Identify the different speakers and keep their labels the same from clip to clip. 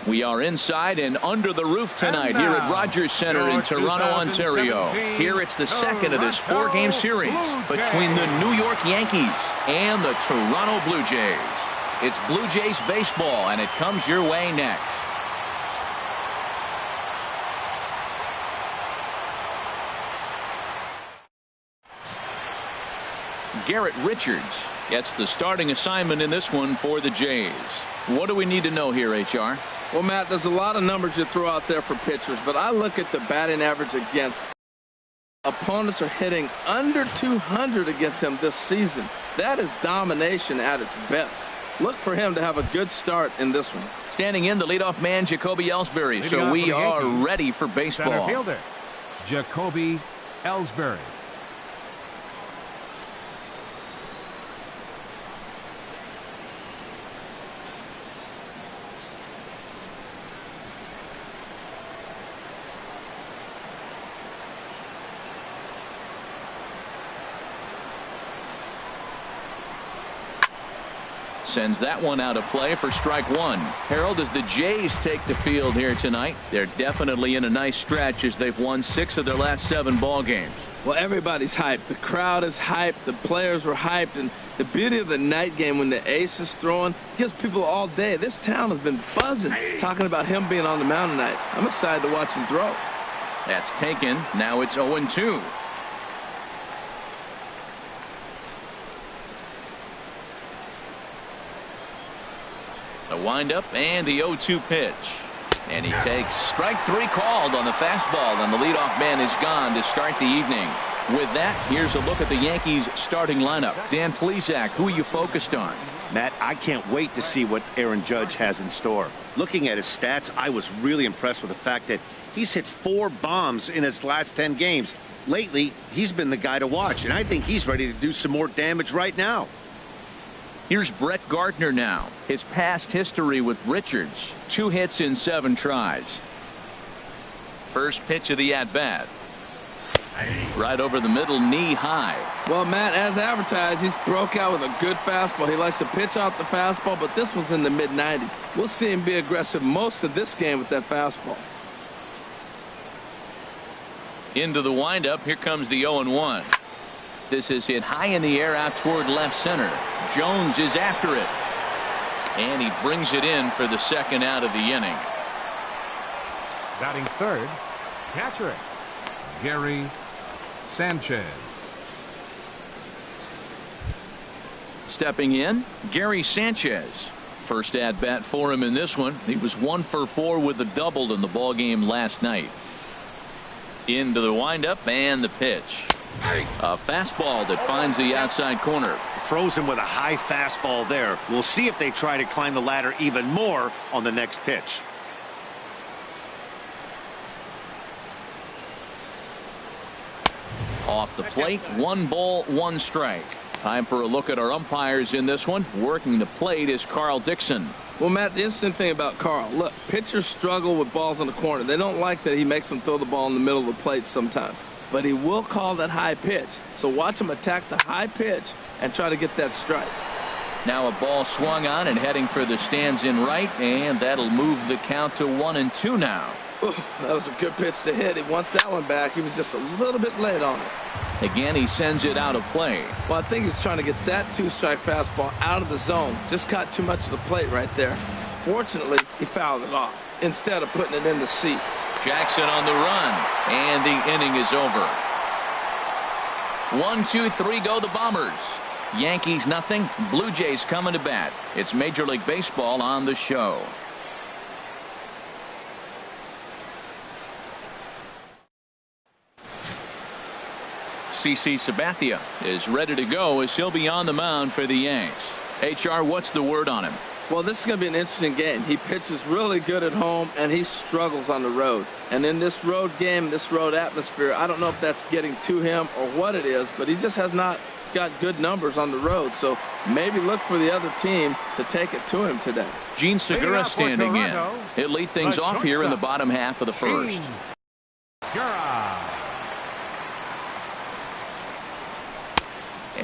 Speaker 1: We are inside and under the roof tonight here at Rogers Center in Toronto, Ontario. Here it's the second of this four-game series between the New York Yankees and the Toronto Blue Jays. It's Blue Jays baseball, and it comes your way next. Garrett Richards gets the starting assignment in this one for the Jays. What do we need to know here, HR?
Speaker 2: Well, Matt, there's a lot of numbers you throw out there for pitchers, but I look at the batting average against. Opponents are hitting under 200 against him this season. That is domination at its best. Look for him to have a good start in this one.
Speaker 1: Standing in, the leadoff man, Jacoby Ellsbury. So we are ready for baseball.
Speaker 3: Center fielder, Jacoby Ellsbury.
Speaker 1: Sends that one out of play for strike one. Harold, as the Jays take the field here tonight, they're definitely in a nice stretch as they've won 6 of their last 7 ball games.
Speaker 2: Well, everybody's hyped. The crowd is hyped. The players were hyped. And the beauty of the night game when the ace is throwing gives people all day. This town has been buzzing talking about him being on the mound tonight. I'm excited to watch him throw.
Speaker 1: That's taken. Now it's 0-2. The windup and the 0-2 pitch. And he takes strike 3 called on the fastball, and the leadoff man is gone to start the evening. With that, here's a look at the Yankees starting lineup. Dan Plesac, who are you focused on?
Speaker 4: Matt, I can't wait to see what Aaron Judge has in store. Looking at his stats, I was really impressed with the fact that he's hit 4 bombs in his last 10 games. Lately, he's been the guy to watch, and I think he's ready to do some more damage right now.
Speaker 1: Here's Brett Gardner now. His past history with Richards, 2 hits in 7 tries. First pitch of the at-bat. Right over the middle, knee high.
Speaker 2: Well, Matt, as advertised, he's broke out with a good fastball. He likes to pitch out the fastball, but this was in the mid-90s. We'll see him be aggressive most of this game with that fastball.
Speaker 1: Into the windup. Here comes the 0-1. This is hit high in the air out toward left center. Jones is after it. And he brings it in for the second out of the inning.
Speaker 3: Batting third, catcher, Gary Sanchez.
Speaker 1: Stepping in, Gary Sanchez. First at bat for him in this one. He was 1 for 4 with a double in the ball game last night. Into the windup and the pitch. A fastball that finds the outside corner.
Speaker 4: Frozen with a high fastball there. We'll see if they try to climb the ladder even more on the next pitch.
Speaker 1: Off the plate, 1 ball, 1 strike. Time for a look at our umpires in this one. Working the plate is Carl Dixon.
Speaker 2: Well, Matt, the interesting thing about Carl, look, pitchers struggle with balls in the corner. They don't like that he makes them throw the ball in the middle of the plate sometimes. But he will call that high pitch. So watch him attack the high pitch and try to get that strike.
Speaker 1: Now a ball swung on and heading for the stands in right, and that'll move the count to 1-2 now.
Speaker 2: Ooh, that was a good pitch to hit. He wants that one back. He was just a little bit late on it.
Speaker 1: Again, he sends it out of play.
Speaker 2: Well, I think he's trying to get that 2-strike fastball out of the zone. Just caught too much of the plate right there. Fortunately, he fouled it off instead of putting it in the seats.
Speaker 1: Jackson on the run, and the inning is over. 1, 2, 3 go the Bombers. Yankees nothing. Blue Jays coming to bat. It's Major League Baseball on the show. CC Sabathia is ready to go as he'll be on the mound for the Yanks. HR, what's the word on him?
Speaker 2: Well, this is going to be an interesting game. He pitches really good at home, and he struggles on the road. And in this road game, this road atmosphere, I don't know if that's getting to him or what it is, but he just has not got good numbers on the road. So maybe look for the other team to take it to him today.
Speaker 1: Gene Segura standing in. He'll lead things off here in the bottom half of the first.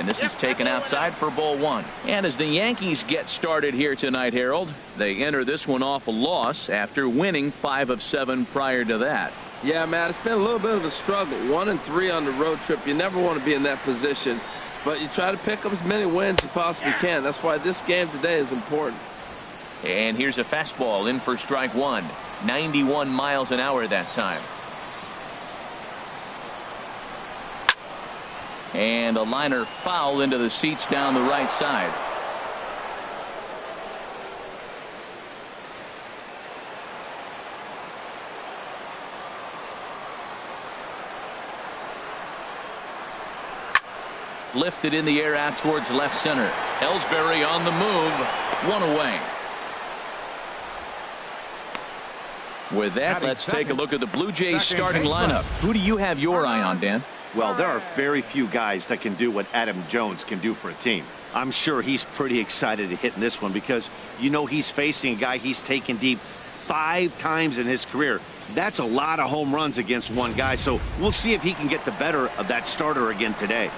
Speaker 1: And this is taken outside for ball one. And as the Yankees get started here tonight, Harold, they enter this one off a loss after winning 5 of 7 prior to that.
Speaker 2: Yeah, Matt, it's been a little bit of a struggle. 1-3 on the road trip. You never want to be in that position, but you try to pick up as many wins as you possibly can. That's why this game today is important.
Speaker 1: And here's a fastball in for strike one. 91 miles an hour that time. And a liner foul into the seats down the right side. Lifted in the air out towards left center. Ellsbury on the move. One away. With that, let's take a look at the Blue Jays starting lineup. Who do you have your eye on, Dan?
Speaker 4: Well, there are very few guys that can do what Adam Jones can do for a team. I'm sure he's pretty excited to hit in this one because you know he's facing a guy he's taken deep 5 times in his career. That's a lot of home runs against one guy, so we'll see if he can get the better of that starter again today.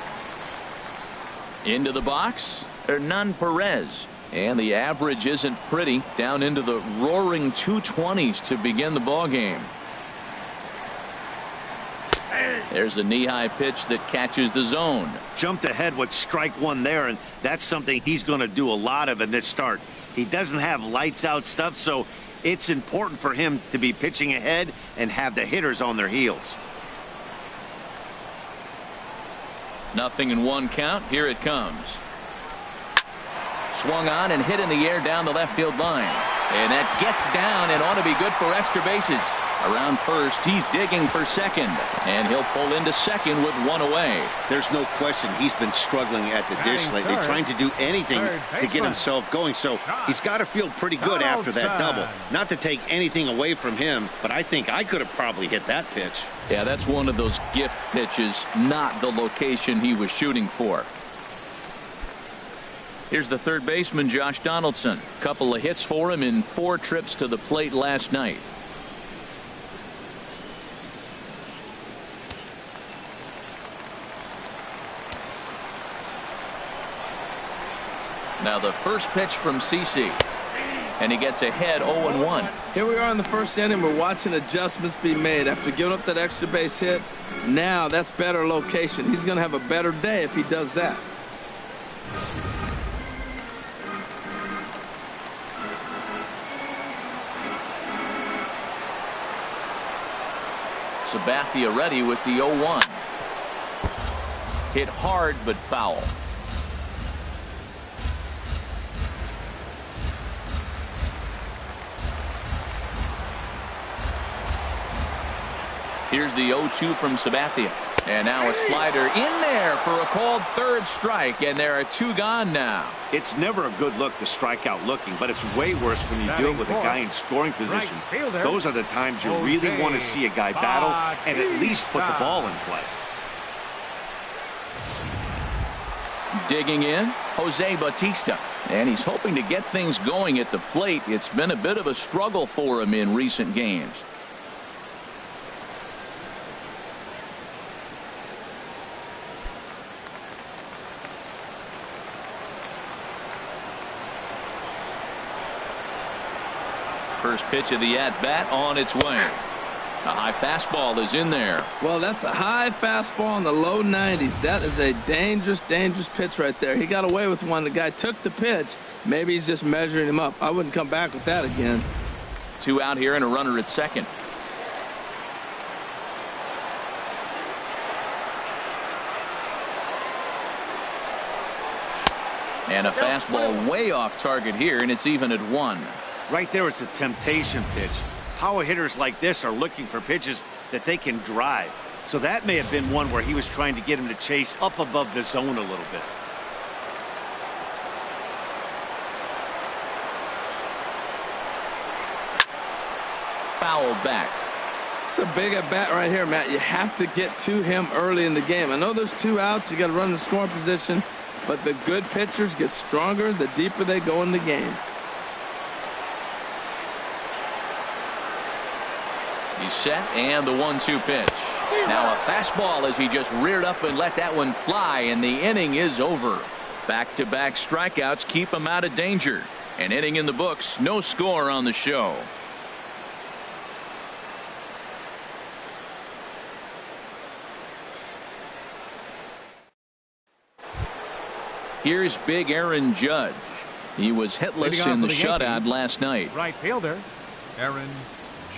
Speaker 1: Into the box, Hernan Perez. And the average isn't pretty, down into the roaring 220s to begin the ball game. There's a knee-high pitch that catches the zone.
Speaker 4: Jumped ahead with strike one there, and that's something he's going to do a lot of in this start. He doesn't have lights-out stuff, so it's important for him to be pitching ahead and have the hitters on their heels.
Speaker 1: 0-1 count. Here it comes. Swung on and hit in the air down the left field line. And that gets down and ought to be good for extra bases. Around first, he's digging for second. And he'll pull into second with one away.
Speaker 4: There's no question he's been struggling at the dish lately, trying to do anything to get himself going. So he's got to feel pretty good after that double. Not to take anything away from him, but I think I could have probably hit that pitch.
Speaker 1: Yeah, that's one of those gift pitches, not the location he was shooting for. Here's the third baseman, Josh Donaldson. Couple of hits for him in 4 trips to the plate last night. Now the first pitch from CeCe. And he gets ahead 0-1.
Speaker 2: Here we are in the first inning. We're watching adjustments be made after giving up that extra base hit. Now that's better location. He's going to have a better day if he does that.
Speaker 1: Sabathia ready with the 0-1. Hit hard but foul. Here's the 0-2 from Sabathia. And now a slider in there for a called third strike, and there are 2 gone now.
Speaker 4: It's never a good look to strike out looking, but it's way worse when you do it with a guy in scoring position. Those are the times you really want to see a guy battle and at least put the ball in play.
Speaker 1: Digging in, Jose Bautista. And he's hoping to get things going at the plate. It's been a bit of a struggle for him in recent games. First pitch of the at-bat on its way. A high fastball is in there.
Speaker 2: Well, that's a high fastball in the low 90s. That is a dangerous, dangerous pitch right there. He got away with one. The guy took the pitch. Maybe he's just measuring him up. I wouldn't come back with that again.
Speaker 1: 2 out here and a runner at second. And a fastball way off target here, and it's even at 1.
Speaker 4: Right there is a temptation pitch. Power hitters like this are looking for pitches that they can drive. So that may have been one where he was trying to get him to chase up above the zone a little bit.
Speaker 1: Foul back.
Speaker 2: It's a big at bat right here, Matt. You have to get to him early in the game. I know there's 2 outs. You got to run the scoring position, but the good pitchers get stronger the deeper they go in the game.
Speaker 1: He's set, and the 1-2 pitch. Now a fastball as he just reared up and let that one fly, and the inning is over. Back-to-back strikeouts keep him out of danger. An inning in the books, no score on the show. Here's big Aaron Judge. He was hitless in the shutout last night.
Speaker 3: Right fielder, Aaron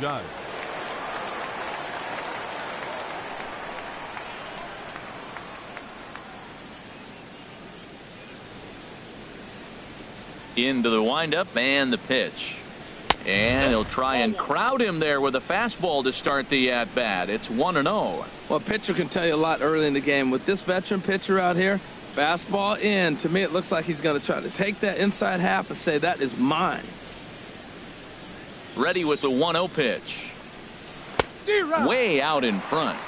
Speaker 3: Judge.
Speaker 1: Into the windup and the pitch. And he'll try and crowd him there with a fastball to start the at-bat. It's 1-0.
Speaker 2: Well, a pitcher can tell you a lot early in the game. With this veteran pitcher out here, fastball in. To me, it looks like he's going to try to take that inside half and say, that is mine.
Speaker 1: Ready with the 1-0 pitch. Way out in front.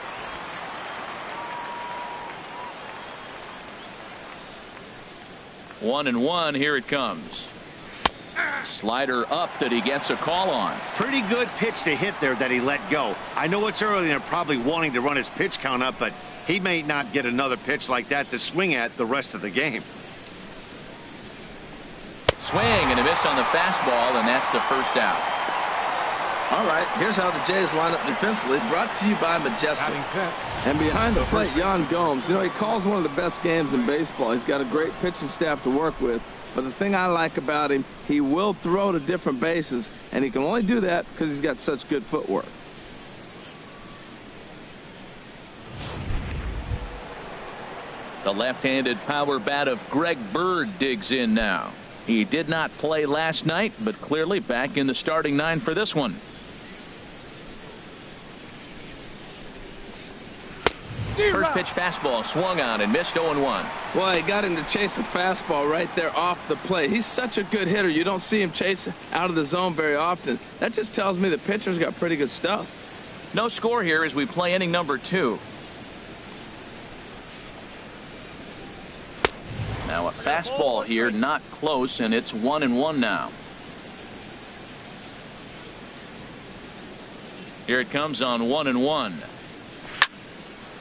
Speaker 1: One and one. Here it comes. Slider up that he gets a call on.
Speaker 4: Pretty good pitch to hit there that he let go. I know it's early and they're probably wanting to run his pitch count up, but he may not get another pitch like that to swing at the rest of the game.
Speaker 1: Swing and a miss on the fastball, and that's the first out.
Speaker 2: All right, here's how the Jays line up defensively, brought to you by Majestic. And behind the plate, Yan Gomes. You know, he calls one of the best games in baseball. He's got a great pitching staff to work with. But the thing I like about him, he will throw to different bases, and he can only do that because he's got such good footwork.
Speaker 1: The left-handed power bat of Greg Bird digs in now. He did not play last night, but clearly back in the starting nine for this one. First pitch fastball swung on and missed 0-1.
Speaker 2: Well, he got him to chase a fastball right there off the plate. He's such a good hitter. You don't see him chase out of the zone very often. That just tells me the pitcher's got pretty good stuff.
Speaker 1: No score here as we play inning number 2. Now a fastball here, not close, and it's 1-1 now. Here it comes on 1-1.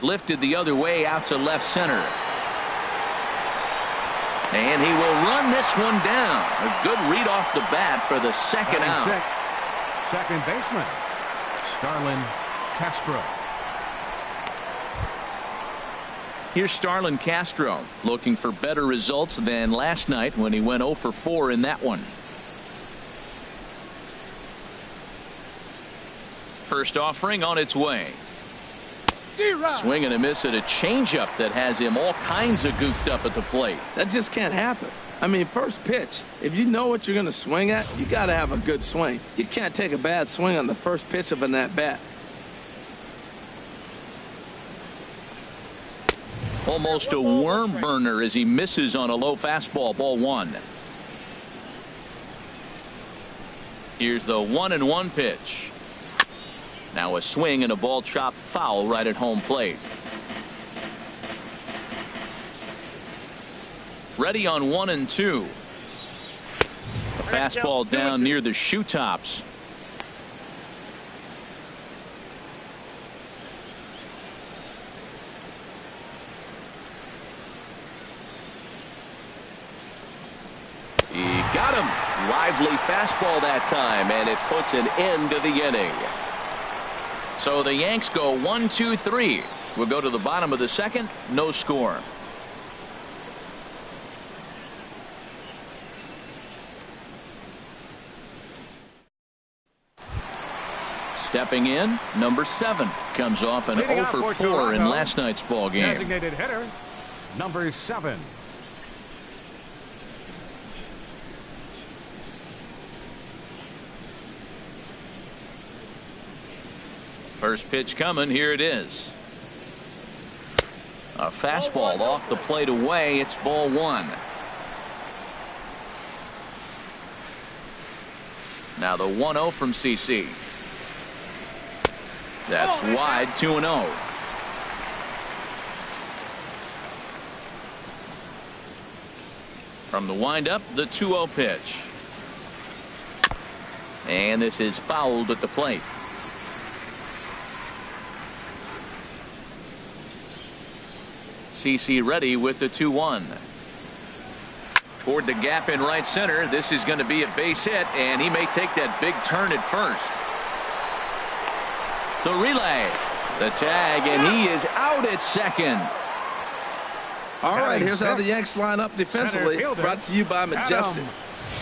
Speaker 1: Lifted the other way out to left center. And he will run this one down. A good read off the bat for the second out.
Speaker 3: Second baseman, Starlin Castro.
Speaker 1: Here's Starlin Castro looking for better results than last night when he went 0 for 4 in that one. First offering on its way. Swing and a miss at a changeup that has him all kinds of goofed up at the plate.
Speaker 2: That just can't happen. I mean, first pitch, if you know what you're going to swing at, you got to have a good swing. You can't take a bad swing on the first pitch of an at-bat.
Speaker 1: Almost a worm burner as he misses on a low fastball, ball 1. Here's the 1-1 pitch. Now a swing and a ball chopped foul right at home plate. Ready on 1-2. A fastball down near the shoe tops. He got him. Lively fastball that time, and it puts an end to the inning. So the Yanks go 1-2-3. We'll go to the bottom of the second. No score. Stepping in, number 7 comes off an 0 for 4 in last night's ball game.
Speaker 3: Designated hitter, number 7.
Speaker 1: First pitch coming. Here it is. A fastball off the plate away. It's ball 1. Now the 1-0 from CC. That's wide. 2-0. From the windup, the 2-0 pitch. And this is fouled at the plate. CC ready with the 2-1. Toward the gap in right center. This is going to be a base hit, and he may take that big turn at first. The relay, the tag, and he is out at second.
Speaker 2: All right, here's how the Yanks line up defensively. Brought to you by Majestic.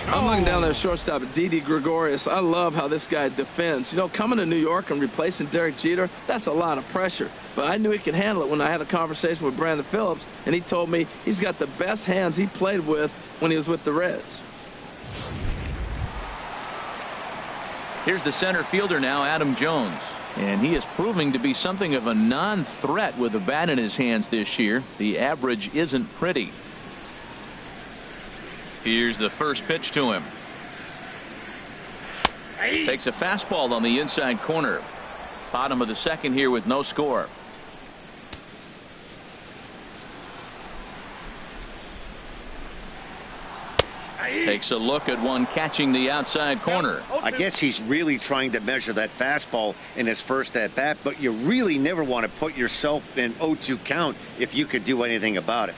Speaker 2: I'm looking down there at shortstop at Didi Gregorius. I love how this guy defends. You know, coming to New York and replacing Derek Jeter, that's a lot of pressure. But I knew he could handle it when I had a conversation with Brandon Phillips, and he told me he's got the best hands he played with when he was with the Reds.
Speaker 1: Here's the center fielder now, Adam Jones. And he is proving to be something of a non-threat with the bat in his hands this year. The average isn't pretty. Here's the first pitch to him. Takes a fastball on the inside corner. Bottom of the second here with no score. Takes a look at one catching the outside corner.
Speaker 4: I guess he's really trying to measure that fastball in his first at bat, but you really never want to put yourself in 0-2 count if you could do anything about it.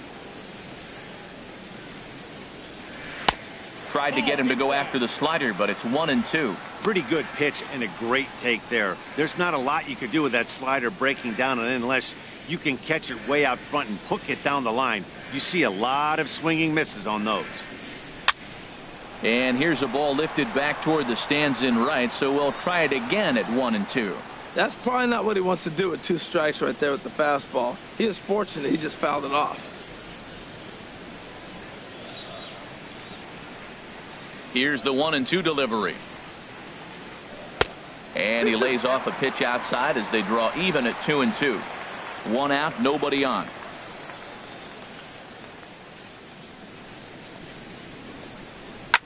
Speaker 1: Tried to get him to go after the slider, but it's 1-2.
Speaker 4: Pretty good pitch and a great take there. There's not a lot you could do with that slider breaking down, and unless you can catch it way out front and hook it down the line, you see a lot of swinging misses on those.
Speaker 1: And here's a ball lifted back toward the stands in right, so we'll try it again at 1-2.
Speaker 2: That's probably not what he wants to do with 2 strikes right there with the fastball. He is fortunate he just fouled it off.
Speaker 1: Here's the 1-2 delivery. And he lays off a pitch outside as they draw even at 2-2. 1 out, nobody on.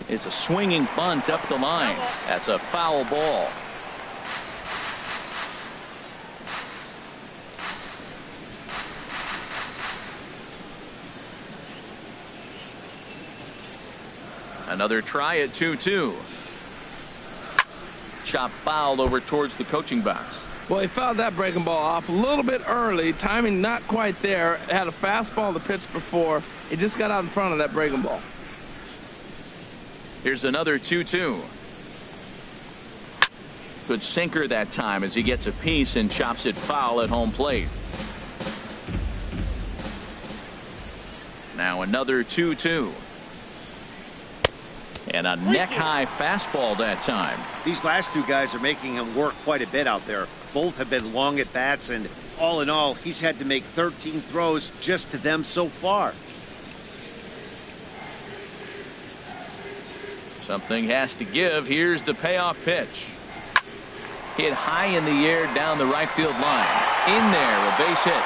Speaker 1: It's a swinging bunt up the line. That's a foul ball. Another try at 2-2. Chop fouled over towards the coaching box.
Speaker 2: Well, he fouled that breaking ball off a little bit early. Timing not quite there. Had a fastball the pitch before. He just got out in front of that breaking ball.
Speaker 1: Here's another 2-2. Good sinker that time as he gets a piece and chops it foul at home plate. Now another 2-2. And a neck-high fastball that time.
Speaker 4: These last 2 guys are making him work quite a bit out there. Both have been long at bats, and all in all, he's had to make 13 throws just to them so far.
Speaker 1: Something has to give. Here's the payoff pitch. Hit high in the air down the right field line. In there, a base hit.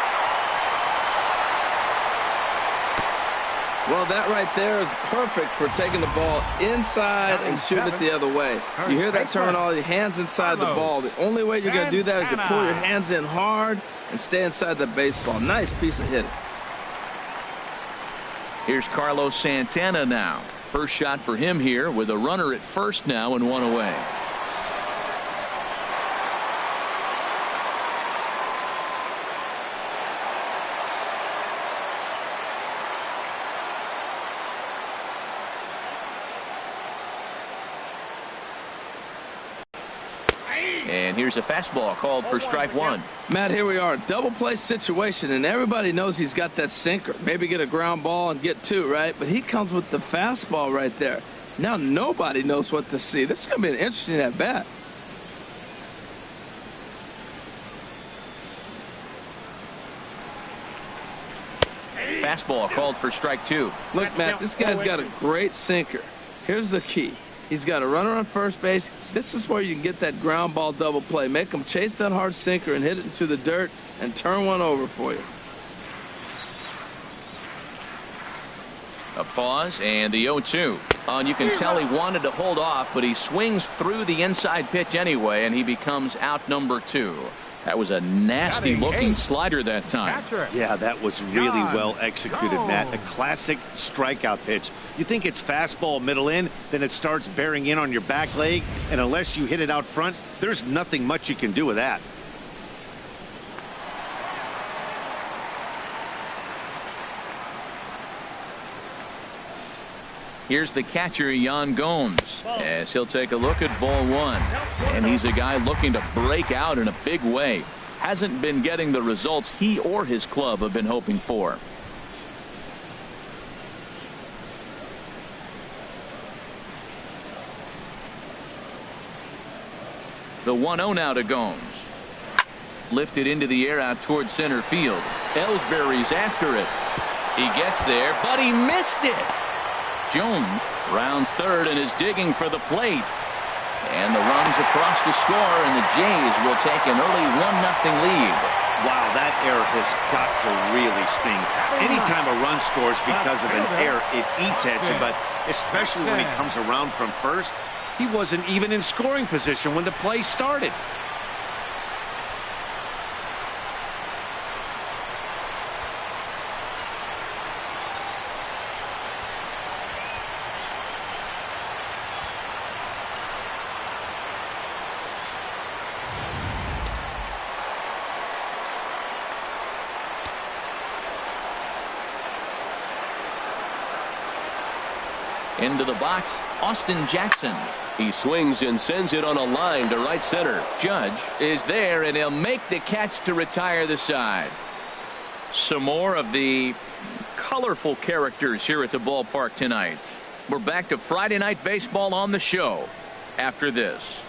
Speaker 2: Well, that right there is perfect for taking the ball inside and shooting it the other way. You hear that terminology, hands inside the ball. The only way you're going to do that is to pull your hands in hard and stay inside the baseball. Nice piece of hitting.
Speaker 1: Here's Carlos Santana now. First shot for him here with a runner at first now and 1 away. And here's a fastball called for strike 1.
Speaker 2: Matt, here we are, double play situation, and everybody knows he's got that sinker. Maybe get a ground ball and get 2, right? But he comes with the fastball right there. Now nobody knows what to see. This is going to be an interesting at bat.
Speaker 1: Fastball called for strike 2.
Speaker 2: Look, Matt, this guy's got a great sinker. Here's the key. He's got a runner on first base. This is where you can get that ground ball double play. Make him chase that hard sinker and hit it into the dirt and turn one over for you.
Speaker 1: A pause and the 0-2. And you can tell he wanted to hold off, but he swings through the inside pitch anyway, and he becomes out number 2. That was a nasty looking slider that time.
Speaker 4: Yeah, that was really well executed, Matt. A classic strikeout pitch. You think it's fastball middle in, then it starts bearing in on your back leg, and unless you hit it out front, there's nothing much you can do with that.
Speaker 1: Here's the catcher, Yan Gomes, as he'll take a look at ball one. And he's a guy looking to break out in a big way. Hasn't been getting the results he or his club have been hoping for. The 1-0 now to Gomes. Lifted into the air out towards center field. Ellsbury's after it. He gets there, but he missed it. Jones rounds third and is digging for the plate. And the runs across to score, and the Jays will take an early 1-0 lead.
Speaker 4: Wow, that error has got to really sting. Anytime a run scores because of an error, it eats at you, but especially when he comes around from first, he wasn't even in scoring position when the play started.
Speaker 1: Into the box, Austin Jackson. He swings and sends it on a line to right center. Judge is there, and he'll make the catch to retire the side. Some more of the colorful characters here at the ballpark tonight. We're back to Friday Night Baseball on the show after this.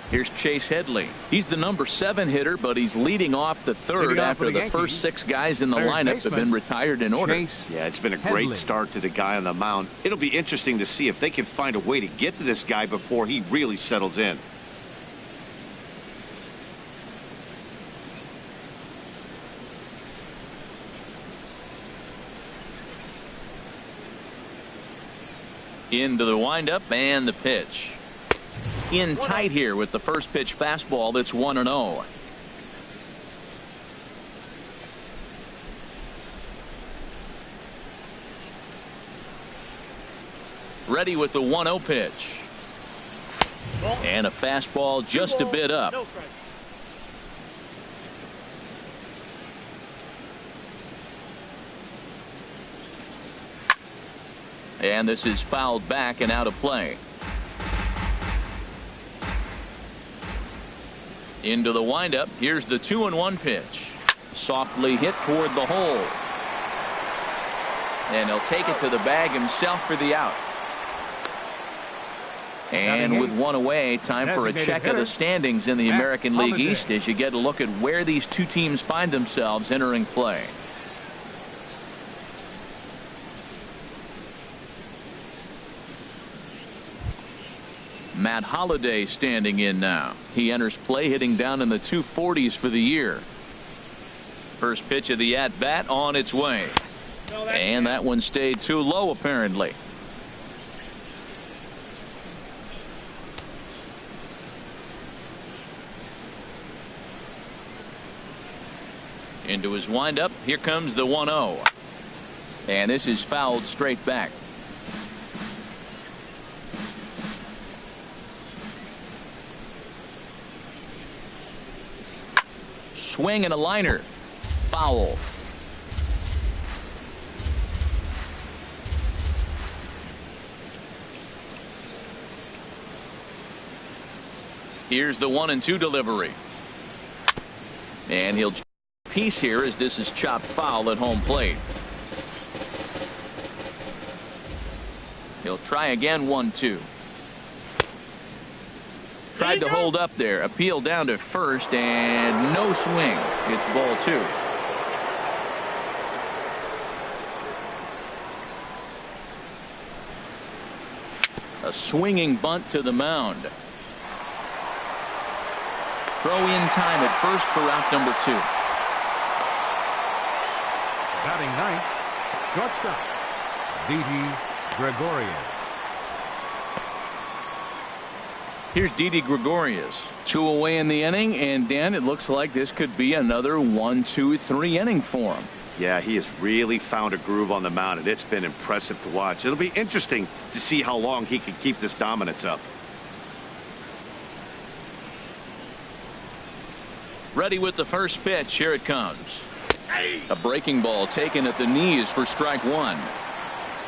Speaker 1: Here's Chase Headley. He's the number 7 hitter, but he's leading off the third after the first 6 guys in the lineup have been retired in order.
Speaker 4: Yeah, it's been a great start to the guy on the mound. It'll be interesting to see if they can find a way to get to this guy before he really settles in.
Speaker 1: Into the windup and the pitch. In tight here with the first pitch fastball that's 1-0. Ready with the 1-0 pitch. And a fastball just a bit up. And this is fouled back and out of play. Into the windup. Here's the 2-1 pitch. Softly hit toward the hole. And he'll take it to the bag himself for the out. And with one away, time for a check of the standings in the American League East as you get a look at where these two teams find themselves entering play. Matt Holliday standing in now. He enters play hitting down in the 240s for the year. First pitch of the at-bat on its way. And that one stayed too low apparently. Into his windup. Here comes the 1-0. And this is fouled straight back. Swing and a liner. Foul. Here's the 1-2 delivery. And he'll piece here as this is chopped foul at home plate. He'll try again. 1-2. Tried to hold up there. Appeal down to first and no swing. It's ball 2. A swinging bunt to the mound. Throw in time at first for out number 2.
Speaker 3: Batting ninth, shortstop, Didi Gregorius.
Speaker 1: Here's Didi Gregorius. 2 away in the inning, and Dan, it looks like this could be another 1-2-3 inning for him.
Speaker 4: Yeah, he has really found a groove on the mound, and it's been impressive to watch. It'll be interesting to see how long he can keep this dominance up.
Speaker 1: Ready with the first pitch. Here it comes. A breaking ball taken at the knees for strike one.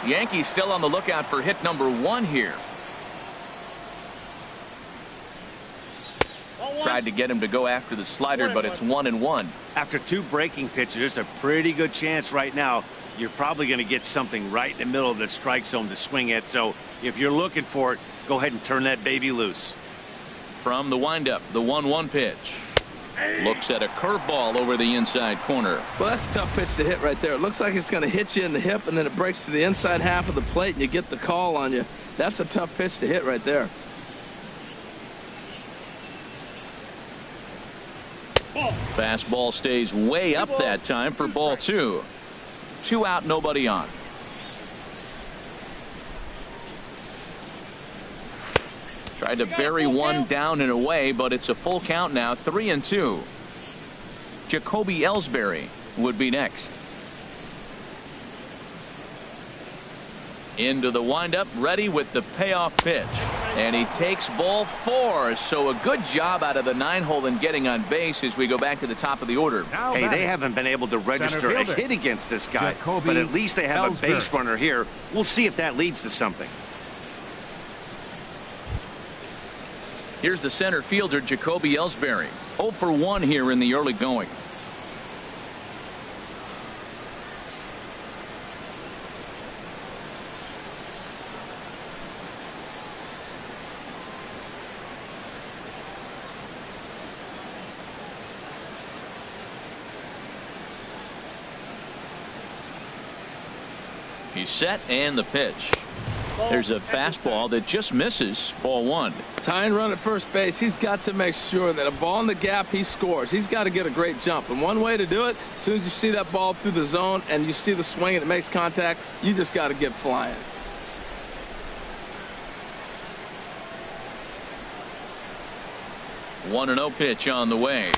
Speaker 1: Yankees still on the lookout for hit number 1 here. Tried to get him to go after the slider, but it's 1-1.
Speaker 4: After 2 breaking pitches, there's a pretty good chance right now you're probably going to get something right in the middle of the strike zone to swing at. So if you're looking for it, go ahead and turn that baby loose.
Speaker 1: From the windup, the 1-1 pitch. Looks at a curveball over the inside corner.
Speaker 2: Well, that's a tough pitch to hit right there. It looks like it's going to hit you in the hip, and then it breaks to the inside half of the plate, and you get the call on you. That's a tough pitch to hit right there.
Speaker 1: Fastball stays way up that time for ball 2. 2 out, nobody on. Tried to bury one down and away, but it's a full count now, 3-2. Jacoby Ellsbury would be next. Into the windup, ready with the payoff pitch. And he takes ball 4. So a good job out of the 9-hole in getting on base as we go back to the top of the order.
Speaker 4: Hey, they haven't been able to register a hit against this guy, but at least they have a base runner here. We'll see if that leads to something.
Speaker 1: Here's the center fielder, Jacoby Ellsbury. 0 for 1 here in the early going. He's set, and the pitch. There's a fastball that just misses. Ball 1.
Speaker 2: Tying run at first base, he's got to make sure that a ball in the gap, he scores. He's got to get a great jump. And one way to do it, as soon as you see that ball through the zone and you see the swing and it makes contact, you just got to get flying.
Speaker 1: One 1-0 pitch on the way.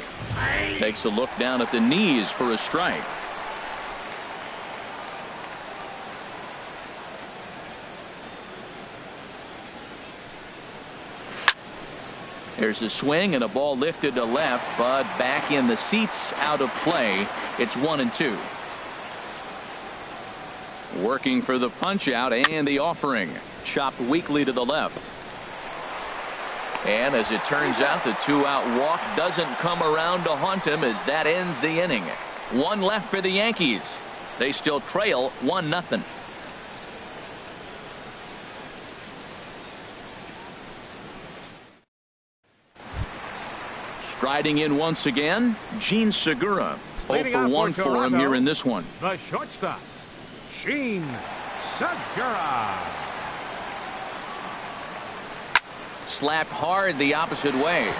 Speaker 1: Takes a look down at the knees for a strike. There's a swing and a ball lifted to left, but back in the seats, out of play. It's 1-2. Working for the punch out and the offering. Chopped weakly to the left. And as it turns out, the 2-out walk doesn't come around to haunt him as that ends the inning. 1 left for the Yankees. They still trail 1-0. Striding in once again, Gene Segura. 0 for 1 for him here in this one.
Speaker 3: The shortstop, Gene Segura.
Speaker 1: Slapped hard the opposite way.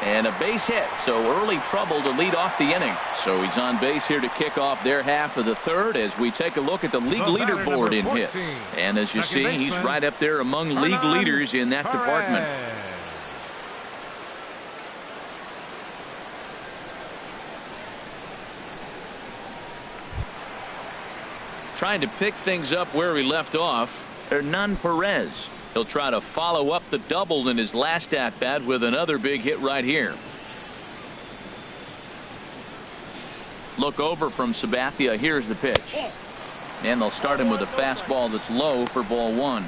Speaker 1: And a base hit, so early trouble to lead off the inning. So he's on base here to kick off their half of the third as we take a look at the league leaderboard in hits. And as you see, he's right up there among league leaders in that department. Trying to pick things up where he left off, Hernan Perez. He'll try to follow up the double in his last at-bat with another big hit right here. Look over from Sabathia. Here's the pitch. And they'll start him with a fastball that's low for ball 1.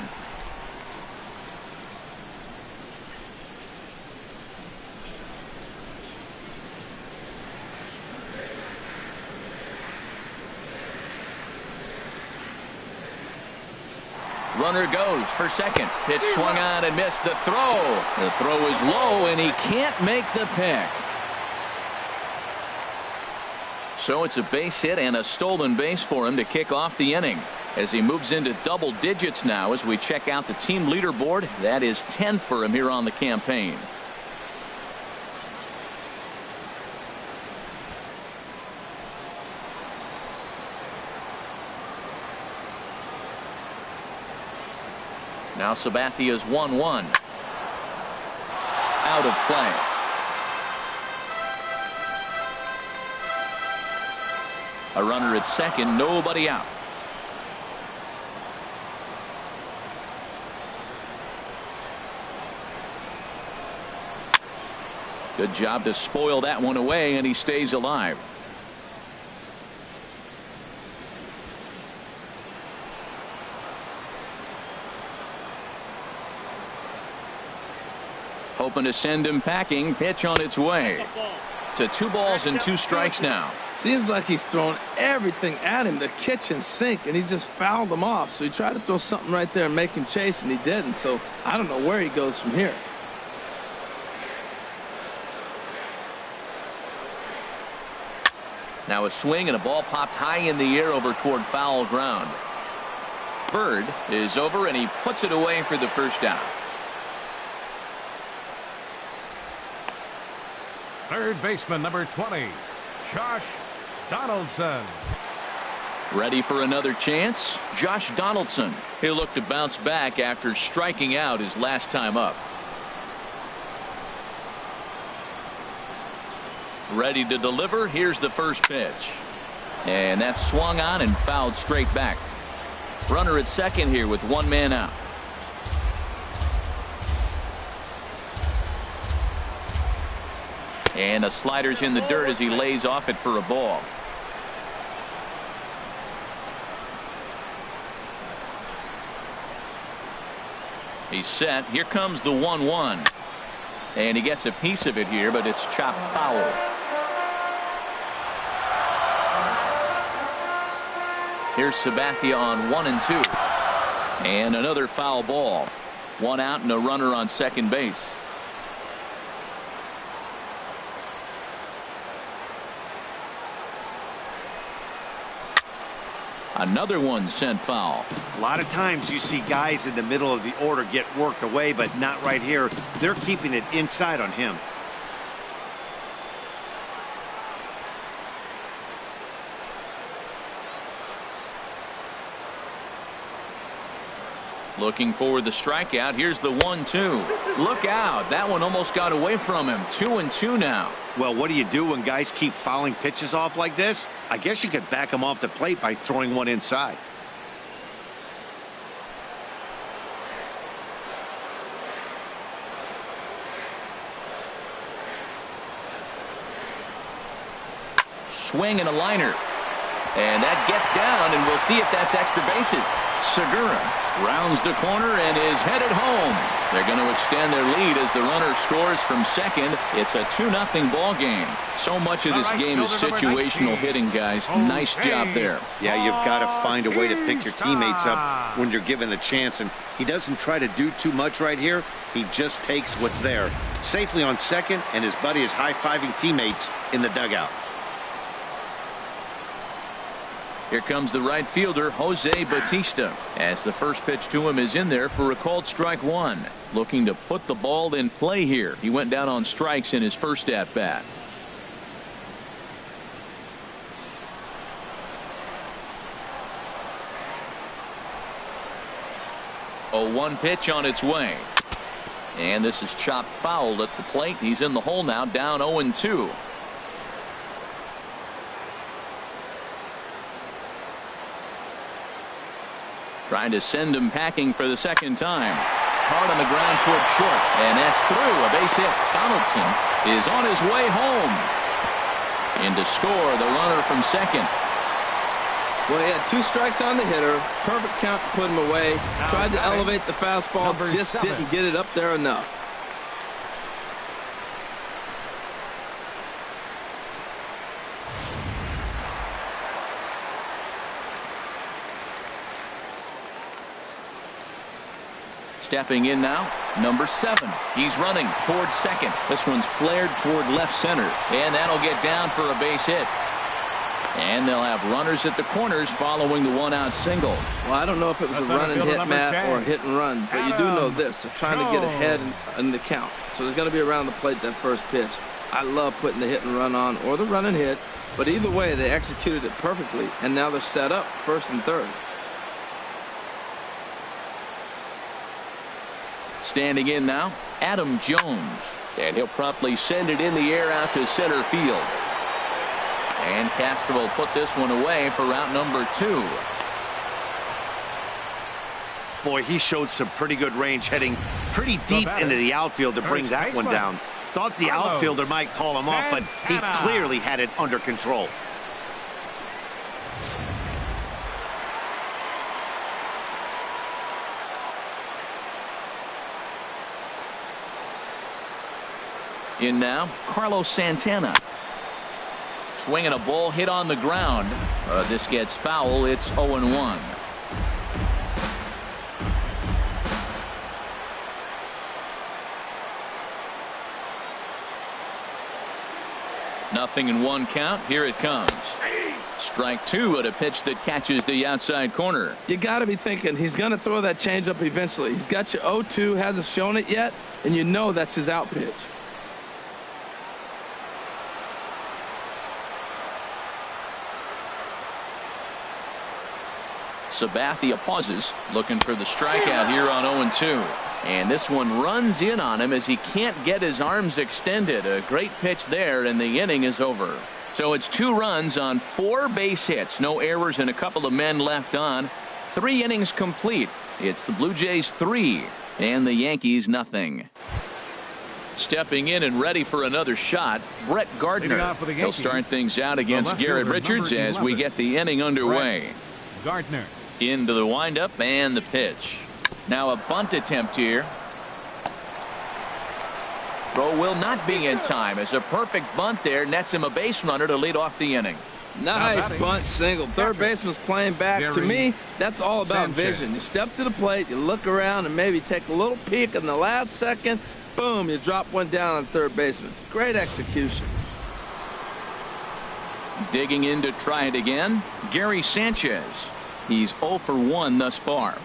Speaker 1: Runner goes for second. Pitch swung on and missed. The throw. The throw is low and he can't make the pick. So it's a base hit and a stolen base for him to kick off the inning as he moves into double digits now as we check out the team leaderboard. That is 10 for him here on the campaign. Now Sabathia's 1-1. Out of play. A runner at second, nobody out. Good job to spoil that one away, and he stays alive. Hoping to send him packing. Pitch on its way. To 2 balls and 2 strikes now.
Speaker 2: Seems like he's thrown everything at him, the kitchen sink, and he just fouled him off. So he tried to throw something right there and make him chase, and he didn't. So I don't know where he goes from here.
Speaker 1: Now a swing and a ball popped high in the air over toward foul ground. Bird is over, and he puts it away for the first down.
Speaker 3: Third baseman, number 20, Josh Donaldson.
Speaker 1: Ready for another chance? Josh Donaldson. He'll look to bounce back after striking out his last time up. Ready to deliver. Here's the first pitch. And that's swung on and fouled straight back. Runner at second here with 1 man out. And a slider's in the dirt as he lays off it for a ball. He's set. Here comes the 1-1. And he gets a piece of it here, but it's chopped foul. Here's Sabathia on 1 and 2. And another foul ball. 1 out and a runner on second base. Another one sent foul.
Speaker 4: A lot of times you see guys in the middle of the order get worked away, but not right here. They're keeping it inside on him.
Speaker 1: Looking for the strikeout. Here's the 1-2. Look out. That one almost got away from him. 2-2 now.
Speaker 4: Well, what do you do when guys keep fouling pitches off like this? I guess you could back them off the plate by throwing one inside.
Speaker 1: Swing and a liner. And that gets down, and we'll see if that's extra bases. Segura rounds the corner and is headed home. They're going to extend their lead as the runner scores from second. It's a 2-0 ball game. So much of this game is situational hitting, guys. Nice job there.
Speaker 4: Yeah, you've got to find a way to pick your teammates up when you're given the chance, and he doesn't try to do too much right here. He just takes what's there. Safely on second, and his buddy is high-fiving teammates in the dugout.
Speaker 1: Here comes the right fielder, Jose Bautista, as the first pitch to him is in there for a called strike 1. Looking to put the ball in play here. He went down on strikes in his first at bat. A 1 pitch on its way. And this is chopped foul at the plate. He's in the hole now, down 0-2. Trying to send him packing for the second time. Hard on the ground toward short. And that's through. A base hit. Donaldson is on his way home. In to score, the runner from second.
Speaker 2: Well, he had 2 strikes on the hitter. Perfect count to put him away. Tried to elevate the fastball. Just didn't get it up there enough.
Speaker 1: Stepping in now, number 7. He's running towards second. This one's flared toward left center. And that'll get down for a base hit. And they'll have runners at the corners following the 1-out single.
Speaker 2: Well, I don't know if it was a run and hit, Matt, or a hit and run, but you do know this. They're trying to get ahead in the count. So they're going to be around the plate that first pitch. I love putting the hit and run on or the run and hit, but either way, they executed it perfectly, and now they're set up first and third.
Speaker 1: Standing in now, Adam Jones. And he'll promptly send it in the air out to center field. And Castro will put this one away for route number 2.
Speaker 4: Boy, he showed some pretty good range, heading pretty deep into the outfield to bring that one down. Thought the outfielder might call him off, but he clearly had it under control.
Speaker 1: In now, Carlos Santana. Swinging a ball hit on the ground. This gets foul. It's 0-1. Nothing in one count. Here it comes. Strike two at a pitch that catches the outside corner.
Speaker 2: You got to be thinking he's going to throw that changeup eventually. He's got you 0-2, hasn't shown it yet, and you know that's his out pitch.
Speaker 1: Sabathia pauses, looking for the strikeout here on 0-2. And this one runs in on him as he can't get his arms extended. A great pitch there, and the inning is over. So it's 2 runs on 4 base hits. No errors and a couple of men left on. 3 innings complete. It's the Blue Jays 3 and the Yankees nothing. Stepping in and ready for another shot, Brett Gardner. He'll start things out against Garrett Richards as we get the inning underway.
Speaker 3: Gardner.
Speaker 1: Into the windup and the pitch. Now a bunt attempt here. Throw will not be in time as a perfect bunt there nets him a base runner to lead off the inning.
Speaker 2: Nice bunt single. Third baseman's playing back. To me, that's all about vision. You step to the plate, you look around, and maybe take a little peek in the last second. Boom, you drop one down on third baseman. Great execution.
Speaker 1: Digging in to try it again, Gary Sanchez. He's 0 for 1 thus far.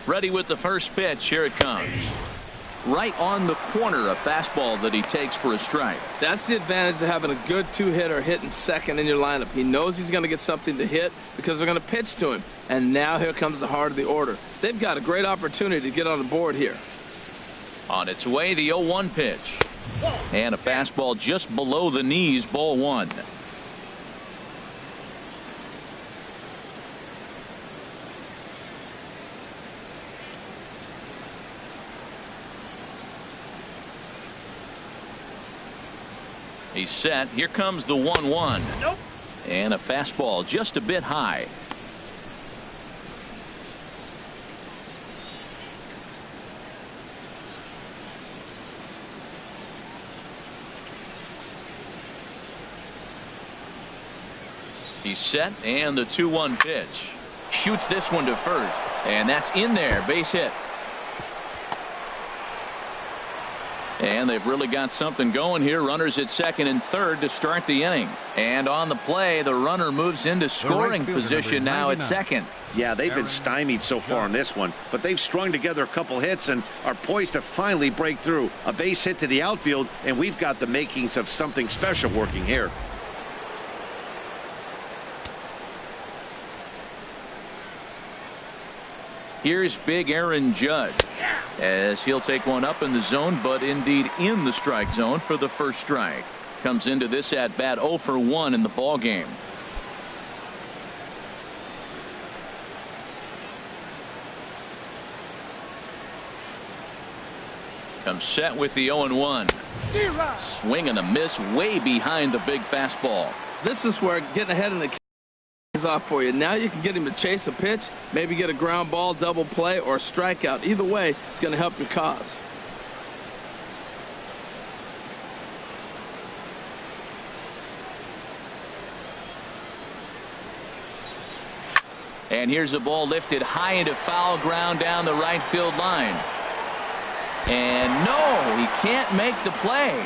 Speaker 1: Ready with the first pitch. Here it comes. Right on the corner, a fastball that he takes for a strike.
Speaker 2: That's the advantage of having a good 2-hitter hitting second in your lineup. He knows he's going to get something to hit because they're going to pitch to him. And now here comes the heart of the order. They've got a great opportunity to get on the board here.
Speaker 1: On its way, the 0-1 pitch. And a fastball just below the knees, ball 1. He's set. Here comes the 1-1. Nope. And a fastball just a bit high. He's set, and the 2-1 pitch. Shoots this one to first, and that's in there. Base hit. And they've really got something going here. Runners at second and third to start the inning. And on the play, the runner moves into scoring position now at second.
Speaker 4: Yeah, they've been stymied so far on this one, but they've strung together a couple hits and are poised to finally break through. A base hit to the outfield, and we've got the makings of something special working here.
Speaker 1: Here's big Aaron Judge as he'll take one up in the zone, but indeed in the strike zone for the first strike. Comes into this at bat 0 for 1 in the ball game. Comes set with the 0-1. Swing and a miss way behind the big fastball.
Speaker 2: This is where getting ahead in the is off for you. Now you can get him to chase a pitch, maybe get a ground ball, double play, or a strikeout. Either way, it's going to help your cause.
Speaker 1: And here's a ball lifted high into foul ground down the right field line. And no, he can't make the play.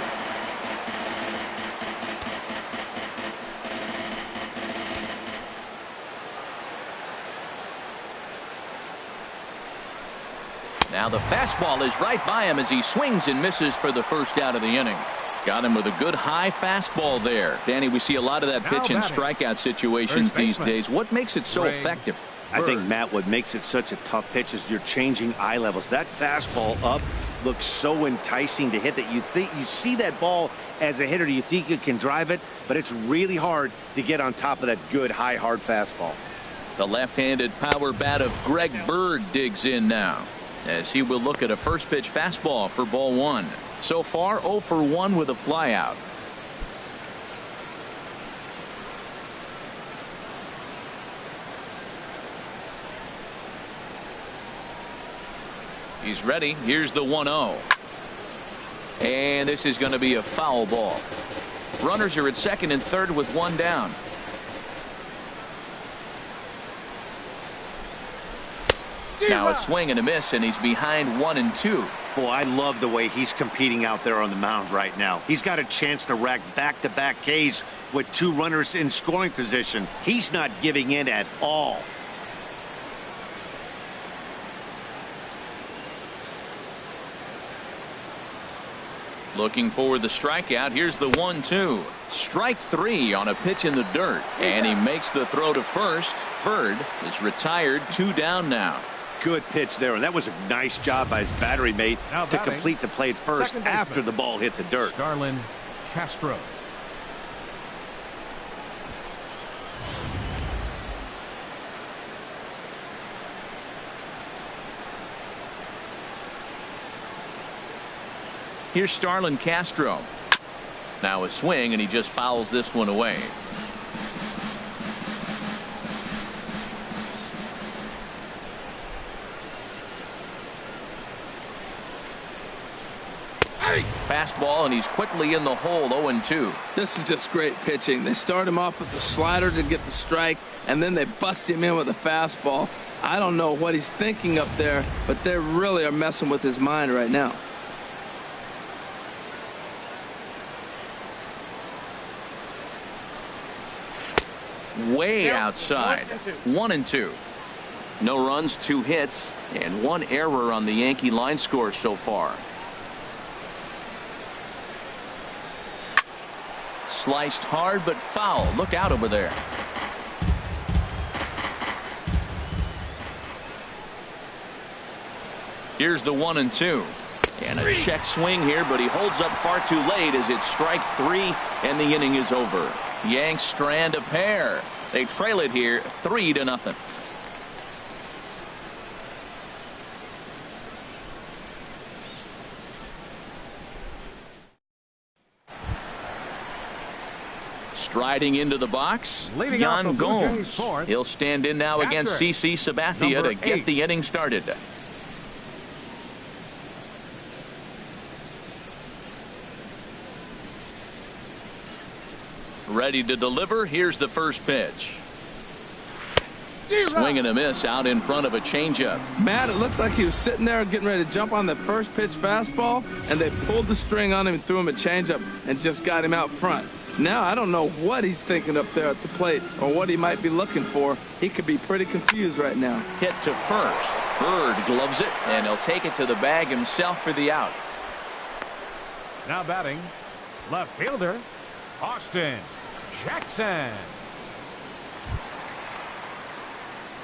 Speaker 1: Now the fastball is right by him as he swings and misses for the first out of the inning. Got him with a good high fastball there. Danny, we see a lot of that pitch and strikeout situations these days. What makes it so effective?
Speaker 4: I think, Matt, what makes it such a tough pitch is you're changing eye levels. That fastball up looks so enticing to hit that you think you see that ball as a hitter, you think you can drive it, but it's really hard to get on top of that good high hard fastball.
Speaker 1: The left-handed power bat of Greg Bird digs in now as he will look at a first pitch fastball for ball 1. So far 0 for 1 with a flyout. He's ready. Here's the 1-0. And this is going to be a foul ball. Runners are at second and third with one down. Now a swing and a miss, and he's behind 1-2.
Speaker 4: Boy, I love the way he's competing out there on the mound right now. He's got a chance to rack back-to-back Ks with two runners in scoring position. He's not giving in at all.
Speaker 1: Looking for the strikeout. Here's the 1-2. Strike three on a pitch in the dirt. And he makes the throw to first. Bird is retired. 2 down now.
Speaker 4: Good pitch there, and that was a nice job by his battery mate to complete the play first after the ball hit the dirt.
Speaker 3: Starlin Castro.
Speaker 1: Here's Starlin Castro. Now a swing, and he just fouls this one away. Fastball, and he's quickly in the hole. 0-2.
Speaker 2: This is just great pitching. They start him off with the slider to get the strike, and then they bust him in with a fastball. I don't know what he's thinking up there, but they really are messing with his mind right now.
Speaker 1: Way outside. 1-2. No runs, 2 hits, and 1 error on the Yankee line score so far. Sliced hard but foul. Look out over there. Here's the 1-2. And a check swing here, but he holds up far too late as it's strike 3 and the inning is over. Yanks strand a pair. They trail it here 3-0. Striding into the box, Yan Gomes. He'll stand in now against CC Sabathia to get the inning started. Ready to deliver. Here's the first pitch. Swing and a miss out in front of a changeup.
Speaker 2: Matt, it looks like he was sitting there getting ready to jump on the first pitch fastball, and they pulled the string on him and threw him a changeup and just got him out front. Now I don't know what he's thinking up there at the plate or what he might be looking for. He could be pretty confused right now.
Speaker 1: Hit to first. Bird gloves it, and he'll take it to the bag himself for the out.
Speaker 3: Now batting, left fielder, Austin Jackson.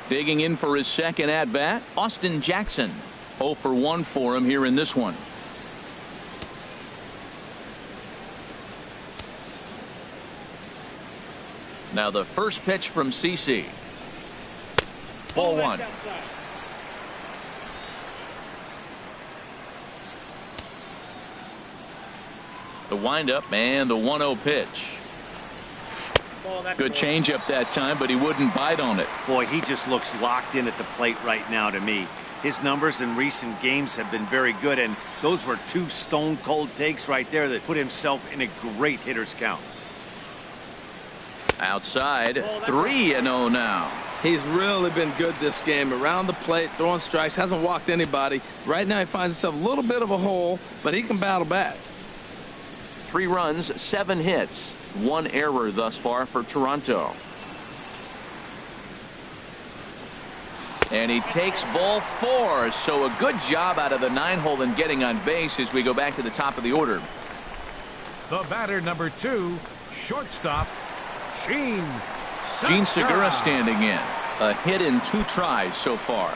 Speaker 1: Digging in for his second at-bat, Austin Jackson. 0 for 1 for him here in this one. Now the first pitch from CC. Ball 1. The windup and the 1-0 pitch. Good changeup that time, but he wouldn't bite on it.
Speaker 4: Boy, he just looks locked in at the plate right now to me. His numbers in recent games have been very good, and those were 2 stone-cold takes right there that put himself in a great hitter's count.
Speaker 1: Outside, 3-0 now.
Speaker 2: He's really been good this game. Around the plate, throwing strikes, hasn't walked anybody. Right now he finds himself a little bit of a hole, but he can battle back.
Speaker 1: 3 runs, 7 hits. 1 error thus far for Toronto. And he takes ball 4. So a good job out of the 9-hole in getting on base as we go back to the top of the order.
Speaker 3: The batter, number 2, shortstop,
Speaker 1: Gene Segura standing in. A hit in 2 tries so far.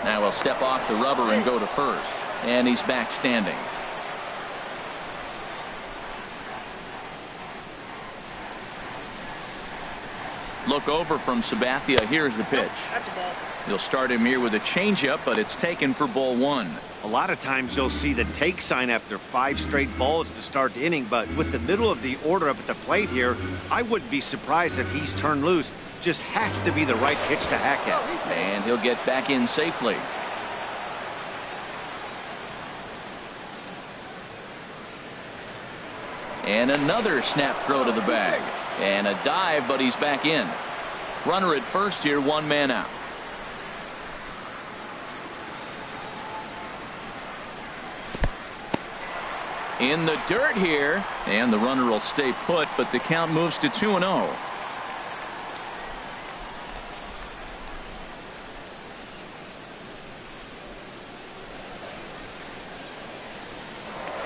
Speaker 1: Now he'll step off the rubber and go to first. And he's back standing. Look over from Sabathia. Here's the pitch. He'll start him here with a changeup, but it's taken for ball 1.
Speaker 4: A lot of times you'll see the take sign after 5 straight balls to start the inning, but with the middle of the order up at the plate here, I wouldn't be surprised if he's turned loose. Just has to be the right pitch to hack at.
Speaker 1: And he'll get back in safely. And another snap throw to the bag. And a dive, but he's back in. Runner at first here, 1 man out. In the dirt here, and the runner will stay put, but the count moves to 2-0.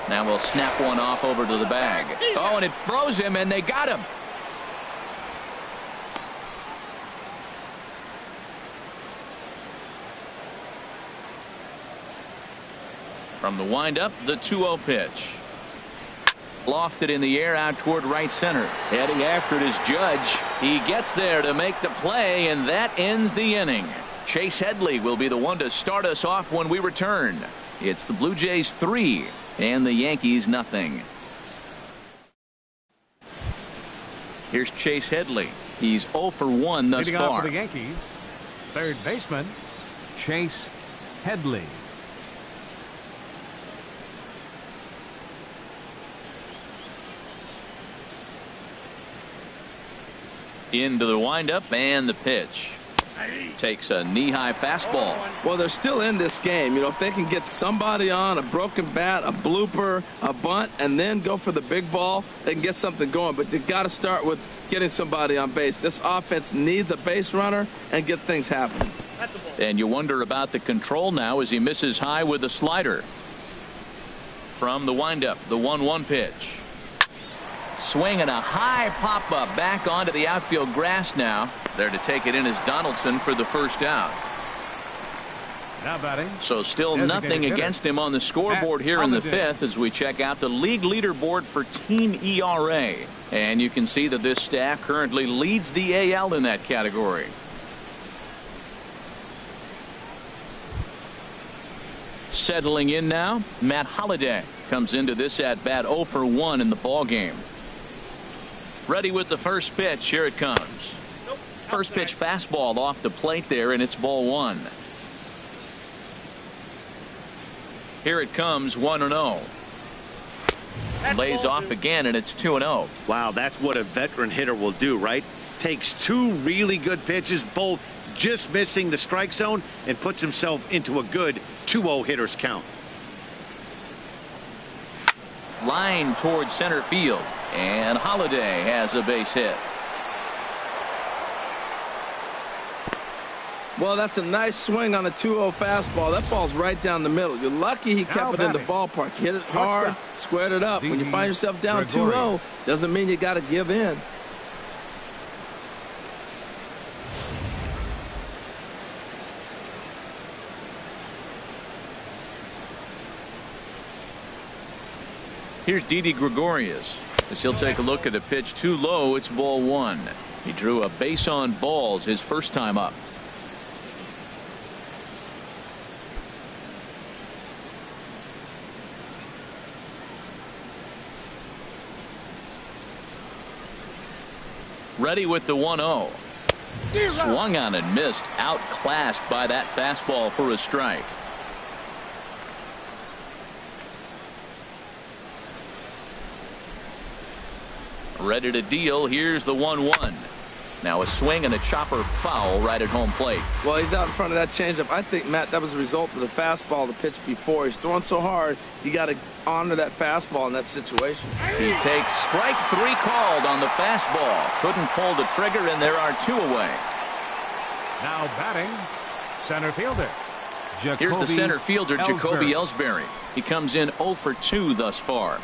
Speaker 1: Now we'll snap one off over to the bag. Oh, and it froze him, and they got him. From the windup, the 2-0 pitch. Lofted in the air out toward right center. Heading after it is Judge. He gets there to make the play, and that ends the inning. Chase Headley will be the one to start us off when we return. It's the Blue Jays 3 and the Yankees nothing. Here's Chase Headley. He's 0 for 1 thus
Speaker 3: Leading off
Speaker 1: far.
Speaker 3: for the Yankees, third baseman Chase Headley.
Speaker 1: Into the windup and the pitch. Takes a knee-high fastball.
Speaker 2: Well, they're still in this game. You know, if they can get somebody on, a broken bat, a blooper, a bunt, and then go for the big ball, they can get something going. But they've got to start with getting somebody on base. This offense needs a base runner and get things happening.
Speaker 1: And you wonder about the control now as he misses high with the slider. From the windup, the 1-1 pitch. Swing and a high pop-up back onto the outfield grass now. There to take it in is Donaldson for the first out.
Speaker 3: Now batting.
Speaker 1: So still nothing against him on the scoreboard here in the 5th as we check out the league leaderboard for team ERA. And you can see that this staff currently leads the AL in that category. Settling in now, Matt Holliday comes into this at bat 0 for 1 in the ball game. Ready with the first pitch. Here it comes. First pitch fastball off the plate there, and it's ball 1. Here it comes, 1-0. Lays off again, and it's 2-0.
Speaker 4: Wow, that's what a veteran hitter will do, right? Takes 2 really good pitches, both just missing the strike zone, and puts himself into a good 2-0 hitter's count.
Speaker 1: Line towards center field, and Holliday has a base hit.
Speaker 2: Well, that's a nice swing on a 2-0 fastball. That ball's right down the middle. You're lucky he kept it in the ballpark. Hit it hard, squared it up. When you find yourself down 2-0, doesn't mean you got to give in.
Speaker 1: Here's Didi Gregorius as he'll take a look at a pitch too low. It's ball 1. He drew a base on balls his first time up. Ready with the 1-0. Swung on and missed. Outclassed by that fastball for a strike. Ready to deal. Here's the 1-1. Now a swing and a chopper foul right at home plate.
Speaker 2: Well, he's out in front of that changeup. I think, Matt, that was a result of the fastball the pitch before. He's throwing so hard, you got to honor that fastball in that situation.
Speaker 1: He takes strike 3 called on the fastball. Couldn't pull the trigger, and there are 2 away.
Speaker 3: Now batting, center fielder.
Speaker 1: Here's the center fielder, Jacoby Ellsbury. He comes in 0 for 2 thus far.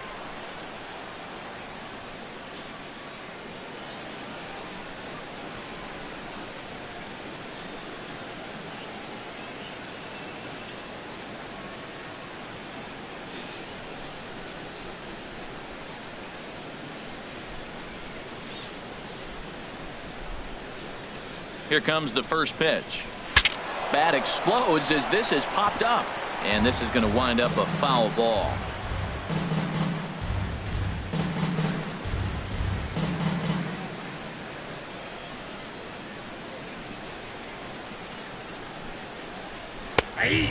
Speaker 1: Here comes the first pitch. Bat explodes as this has popped up. And this is going to wind up a foul ball.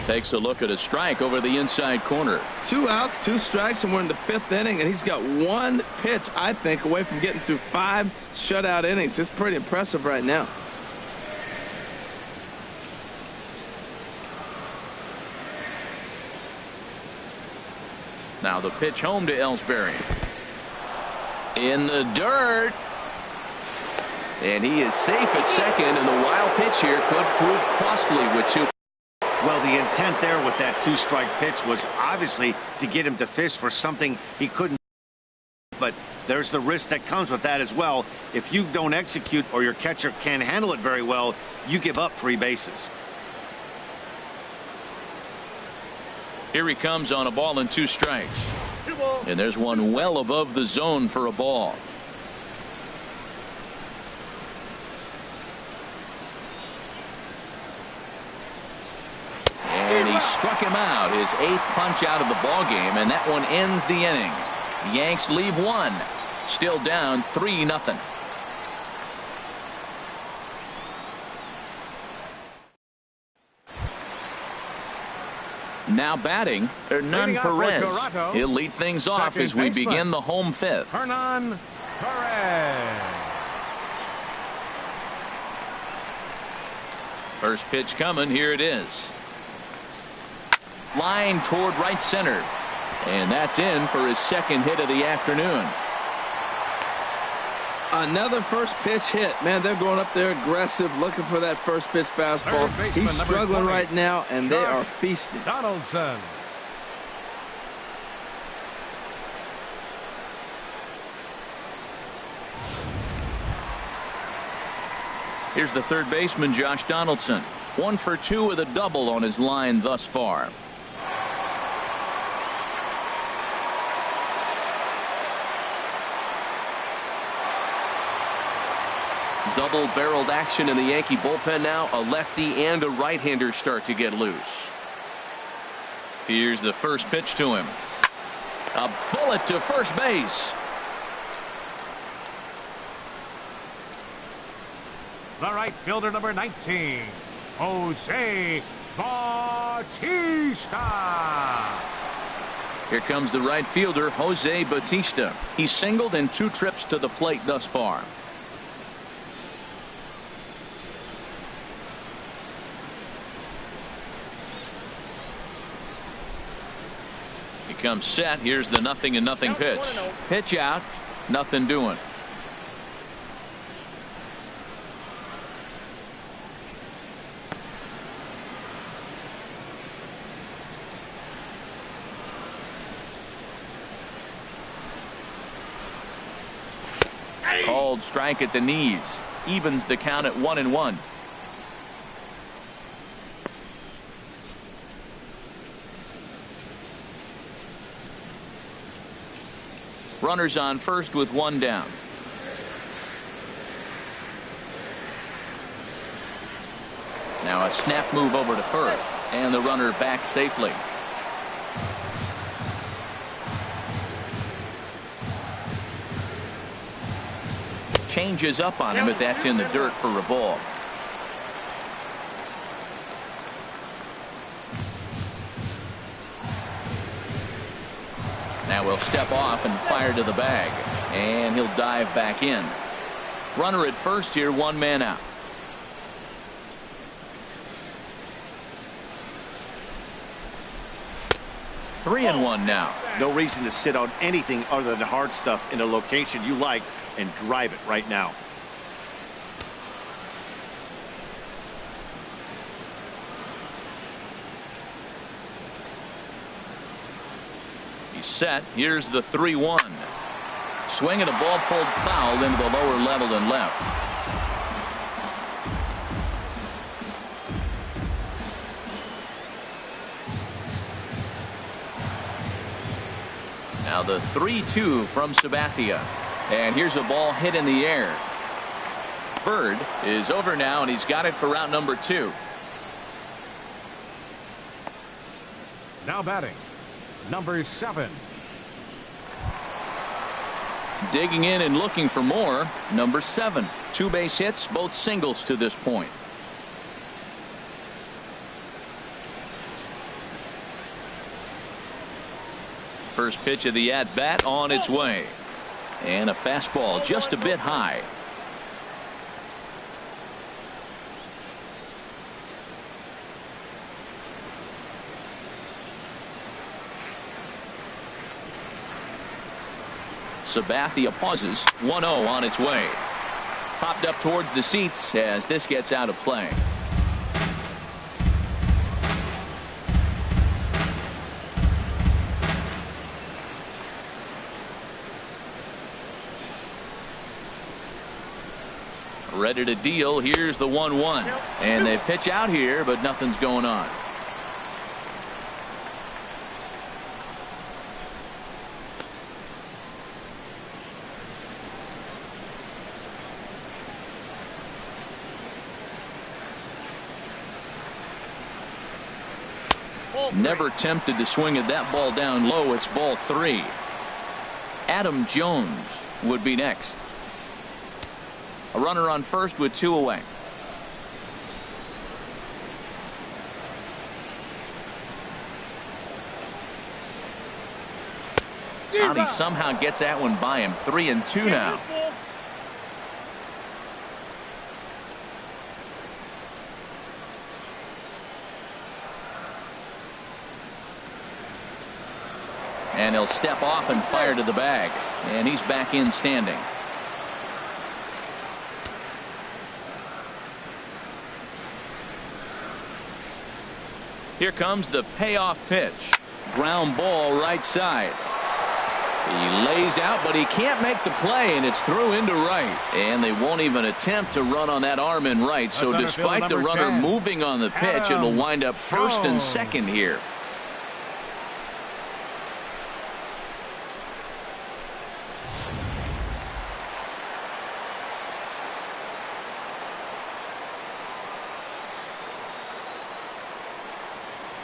Speaker 1: Takes a look at a strike over the inside corner.
Speaker 2: 2 outs, 2 strikes, and we're in the 5th inning, and he's got 1 pitch, I think, away from getting through 5 shutout innings. It's pretty impressive right now.
Speaker 1: Now the pitch home to Ellsbury. In the dirt. And he is safe at second, and the wild pitch here could prove costly with 2.
Speaker 4: Well, the intent there with that 2-strike pitch was obviously to get him to fish for something he couldn't. But there's the risk that comes with that as well. If you don't execute or your catcher can't handle it very well, you give up 3 bases.
Speaker 1: Here he comes on a ball and 2 strikes. And there's one well above the zone for a ball. And he struck him out, his 8th punch out of the ball game, and that one ends the inning. The Yanks leave 1, still down 3-0. Now batting, Hernan Perez. He'll lead things off as we begin the home 5th.
Speaker 3: Hernan Perez.
Speaker 1: First pitch coming. Here it is. Line toward right center. And that's in for his 2nd hit of the afternoon.
Speaker 2: Another first pitch hit. Man, they're going up there aggressive, looking for that first pitch fastball. He's struggling right now, and they are feasting.
Speaker 3: Donaldson.
Speaker 1: Here's the third baseman, Josh Donaldson. 1 for 2 with a double on his line thus far. Double-barreled action in the Yankee bullpen now. A lefty and a right-hander start to get loose. Here's the first pitch to him. A bullet to first base.
Speaker 3: The right fielder, number 19, Jose Bautista.
Speaker 1: Here comes the right fielder, Jose Bautista. He's singled in 2 trips to the plate thus far. He comes set. Here's the 0-0 pitch. Pitch out. Nothing doing. Called strike at the knees. Evens the count at 1-1. Runners on first with 1 down. Now a snap move over to first, and the runner back safely. Changes up on him, but that's in the dirt for a ball. Now he'll step off and fire to the bag, and he'll dive back in. Runner at first here, 1 man out. Three and one now.
Speaker 4: No reason to sit on anything other than the hard stuff in a location you like and drive it right now.
Speaker 1: He's set. Here's the 3-1. Swing and a ball pulled foul into the lower level and left. Now the 3-2 from Sabathia. And here's a ball hit in the air. Bird is over now, and he's got it for route number 2.
Speaker 3: Now batting, number 7.
Speaker 1: Digging in and looking for more, number 7. 2 base hits, both singles to this point. First pitch of the at-bat on its way. And a fastball just a bit high. Sabathia pauses. 1-0 on its way. Popped up towards the seats as this gets out of play. Ready to deal. Here's the 1-1. And they pitch out here, but nothing's going on. Never tempted to swing at that ball down low. It's ball 3. Adam Jones would be next. A runner on first with 2 away. Out he somehow gets that one by him. 3-2 now. And he'll step off and fire to the bag. And he's back in standing. Here comes the payoff pitch. Ground ball right side. He lays out, but he can't make the play, and it's through into right. And they won't even attempt to run on that arm in right. So despite the runner
Speaker 3: 10.
Speaker 1: moving on the pitch, it'll wind up first and second here.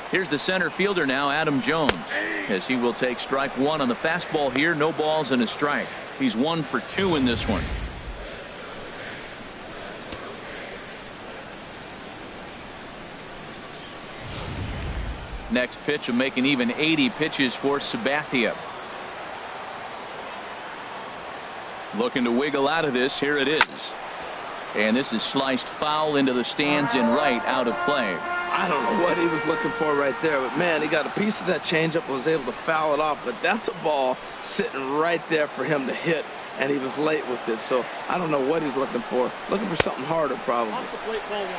Speaker 1: Here's the center fielder now, Adam Jones, as he will take strike 1 on the fastball here. No balls and a strike. He's 1 for 2 in this one. Next pitch will make an even 80 pitches for Sabathia. Looking to wiggle out of this. Here it is. And this is sliced foul into the stands in right, out of play.
Speaker 2: I don't know what he was looking for right there, but man, he got a piece of that changeup, was able to foul it off, but that's a ball sitting right there for him to hit, and he was late with it. So I don't know what he's looking for something harder probably.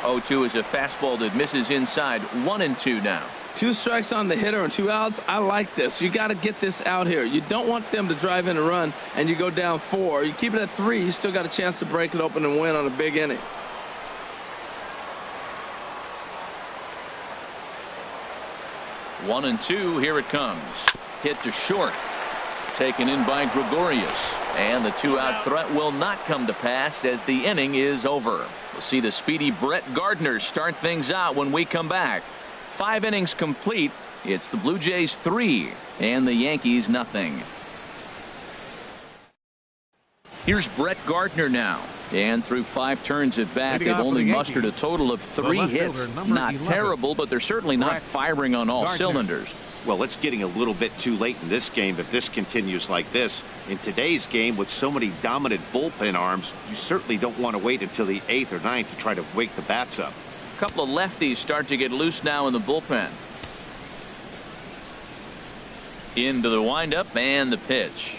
Speaker 1: 0-2 is a fastball that misses inside. 1-2 now.
Speaker 2: 2 strikes on the hitter and 2 outs. I like this. You got to get this out here. You don't want them to drive in a run and you go down 4. You keep it at 3, you still got a chance to break it open and win on a big inning.
Speaker 1: 1-2. Here it comes. Hit to short. Taken in by Gregorius. And the 2-out threat will not come to pass as the inning is over. We'll see the speedy Brett Gardner start things out when we come back. 5 innings complete. It's the Blue Jays 3 and the Yankees nothing. Here's Brett Gardner now. And through 5 turns at bat, they've only mustered a total of 3 hits. Not terrible, but they're certainly not firing on all cylinders.
Speaker 4: Well, it's getting a little bit too late in this game if this continues like this. In today's game, with so many dominant bullpen arms, you certainly don't want to wait until the 8th or 9th to try to wake the bats up.
Speaker 1: A couple of lefties start to get loose now in the bullpen. Into the windup and the pitch.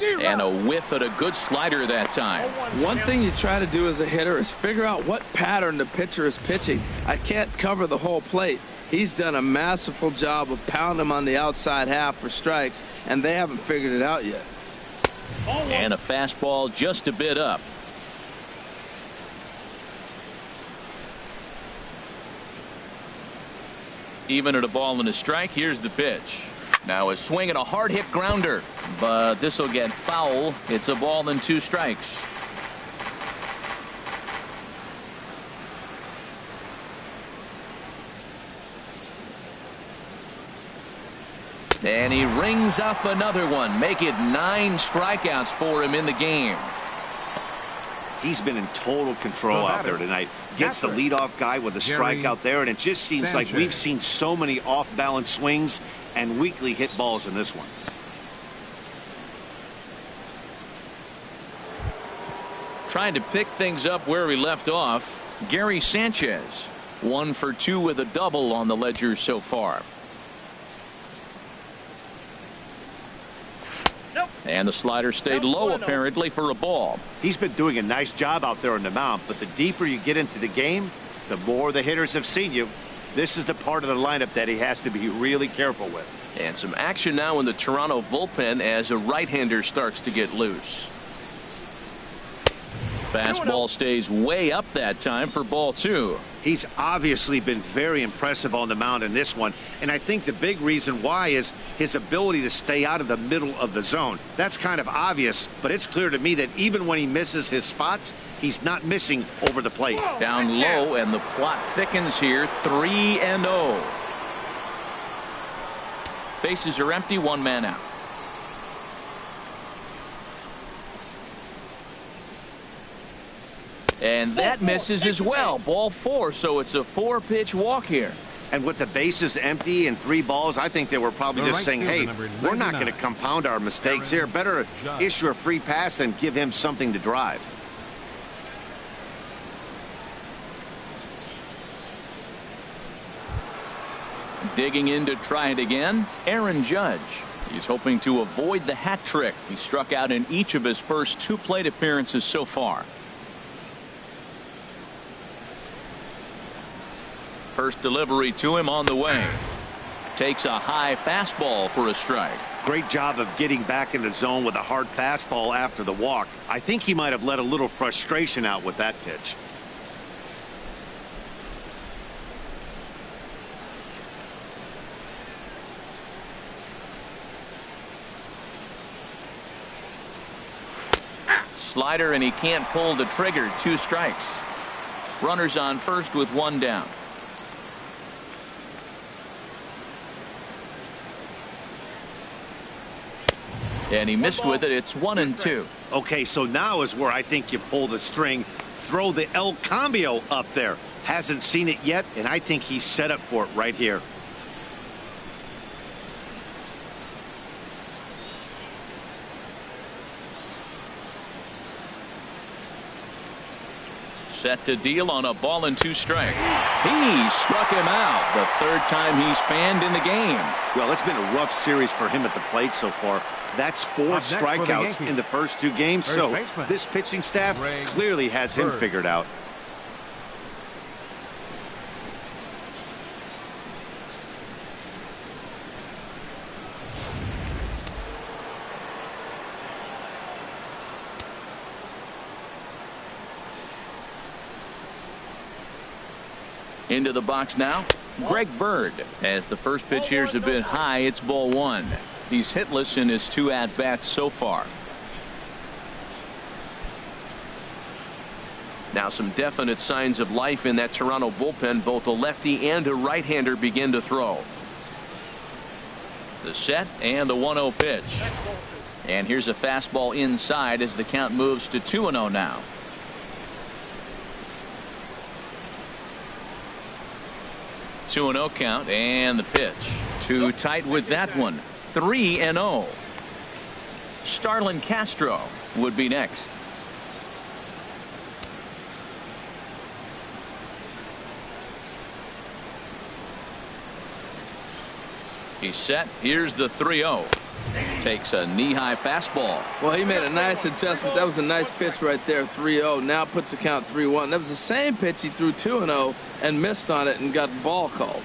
Speaker 1: And a whiff at a good slider that time.
Speaker 2: One thing you try to do as a hitter is figure out what pattern the pitcher is pitching. I can't cover the whole plate. He's done a masterful job of pounding them on the outside half for strikes, and they haven't figured it out yet.
Speaker 1: And a fastball just a bit up. Even at a ball and a strike, here's the pitch. Now a swing and a hard hit grounder, but this will get foul. It's a ball and 2 strikes. And he rings up another one. Make it 9 strikeouts for him in the game.
Speaker 4: He's been in total control out there tonight. Gets the leadoff guy with a strikeout there, and it just seems like we've seen so many off-balance swings and weakly hit balls in this one.
Speaker 1: Trying to pick things up where he left off, Gary Sanchez. 1 for 2 with a double on the ledger so far. And the slider stayed low apparently for a ball.
Speaker 4: He's been doing a nice job out there on the mound, but the deeper you get into the game, the more the hitters have seen you. This is the part of the lineup that he has to be really careful with.
Speaker 1: And some action now in the Toronto bullpen as a right-hander starts to get loose. Fastball stays way up that time for ball 2.
Speaker 4: He's obviously been very impressive on the mound in this one, and I think the big reason why is his ability to stay out of the middle of the zone. That's kind of obvious, but it's clear to me that even when he misses his spots, he's not missing over the plate.
Speaker 1: Down low, and the plot thickens here. 3-0. Bases are empty, 1 man out. And that misses as well. Ball 4, so it's a 4-pitch walk here.
Speaker 4: And with the bases empty and 3 balls, I think they were probably just saying, hey, we're not going to compound our mistakes here. Better issue a free pass and give him something to drive.
Speaker 1: Digging in to try it again, Aaron Judge. He's hoping to avoid the hat trick. He struck out in each of his first 2 plate appearances so far. First delivery to him on the way. Takes a high fastball for a strike.
Speaker 4: Great job of getting back in the zone with a hard fastball after the walk. I think he might have let a little frustration out with that pitch.
Speaker 1: Slider, and he can't pull the trigger. 2 strikes. Runners on first with 1 down. And he missed with it. It's 1-2.
Speaker 4: Okay, so now is where I think you pull the string. Throw the El Cambio up there. Hasn't seen it yet, and I think he's set up for it right here.
Speaker 1: Set to deal on a ball and 2 strikes. He struck him out. The 3rd time he's fanned in the game.
Speaker 4: Well, it's been a rough series for him at the plate so far. That's 4 strikeouts in the first 2 games. So this pitching staff clearly has him figured out.
Speaker 1: Into the box now, Greg Bird. As the first pitch here is a bit high, it's ball 1. He's hitless in his 2 at-bats so far. Now some definite signs of life in that Toronto bullpen. Both a lefty and a right-hander begin to throw. The set and the 1-0 pitch. And here's a fastball inside as the count moves to 2-0 now. Two 2-0 count, and the pitch. Too tight with that one. 3-0. Starlin Castro would be next. He's set. Here's the 3-0. Takes a knee-high fastball.
Speaker 2: Well, he made a nice adjustment. That was a nice pitch right there. 3-0. Now puts the count 3-1. That was the same pitch he threw 2-0 and missed on it and got the ball called.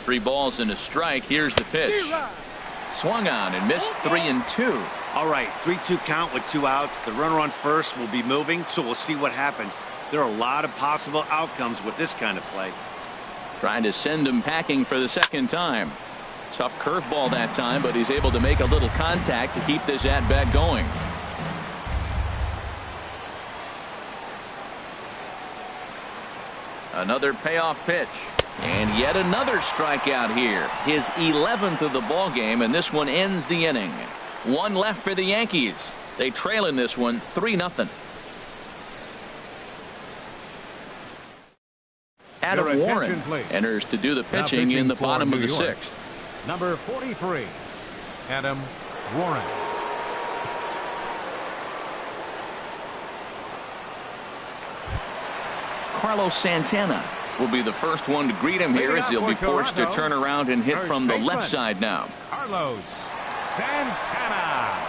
Speaker 1: Three balls and a strike. Here's the pitch. Swung on and missed. 3-2.
Speaker 4: All right, 3-2 count with 2 outs. The runner on first will be moving, so we'll see what happens. There are a lot of possible outcomes with this kind of play.
Speaker 1: Trying to send him packing for the 2nd time. Tough curveball that time, but he's able to make a little contact to keep this at-bat going. Another payoff pitch. And yet another strikeout here. His 11th of the ball game, and this one ends the inning. One left for the Yankees. They trail in this one 3-0. Adam Warren enters to do the pitching in the bottom of the 6th.
Speaker 3: Number 43, Adam Warren.
Speaker 1: Carlos Santana will be the first one to greet him here as he'll be forced to turn around and hit from the left side now.
Speaker 3: Carlos Santana.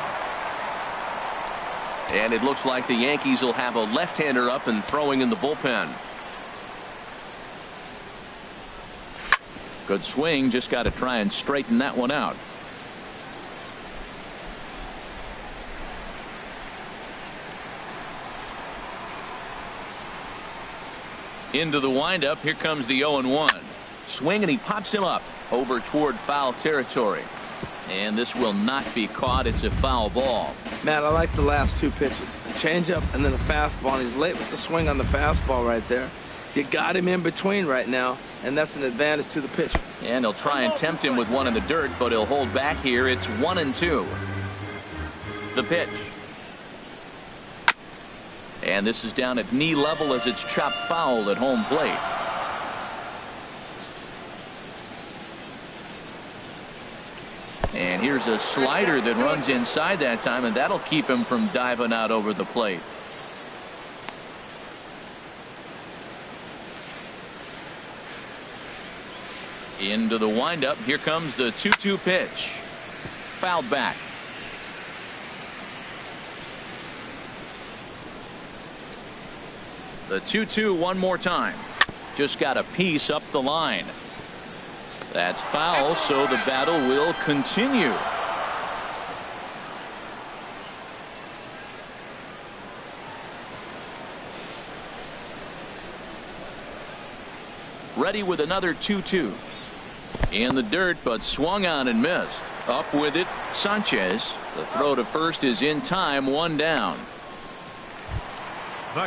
Speaker 1: And it looks like the Yankees will have a left-hander up and throwing in the bullpen. Good swing, just got to try and straighten that one out. Into the windup. Here comes the 0-1. Swing, and he pops him up over toward foul territory. And this will not be caught. It's a foul ball.
Speaker 2: Matt, I like the last two pitches. A changeup and then a fastball. And he's late with the swing on the fastball right there. You got him in between right now, and that's an advantage to the pitcher.
Speaker 1: And he'll try and tempt him with one in the dirt, but he'll hold back here. It's 1-2. The pitch. And this is down at knee level as it's chopped foul at home plate. And here's a slider that runs inside that time, and that'll keep him from diving out over the plate. Into the windup. Here comes the 2-2 pitch. Fouled back. The 2-2 one more time. Just got a piece up the line. That's foul, so the battle will continue. Ready with another 2-2. In the dirt, but swung on and missed. Up with it, Sanchez. The throw to first is in time, one down.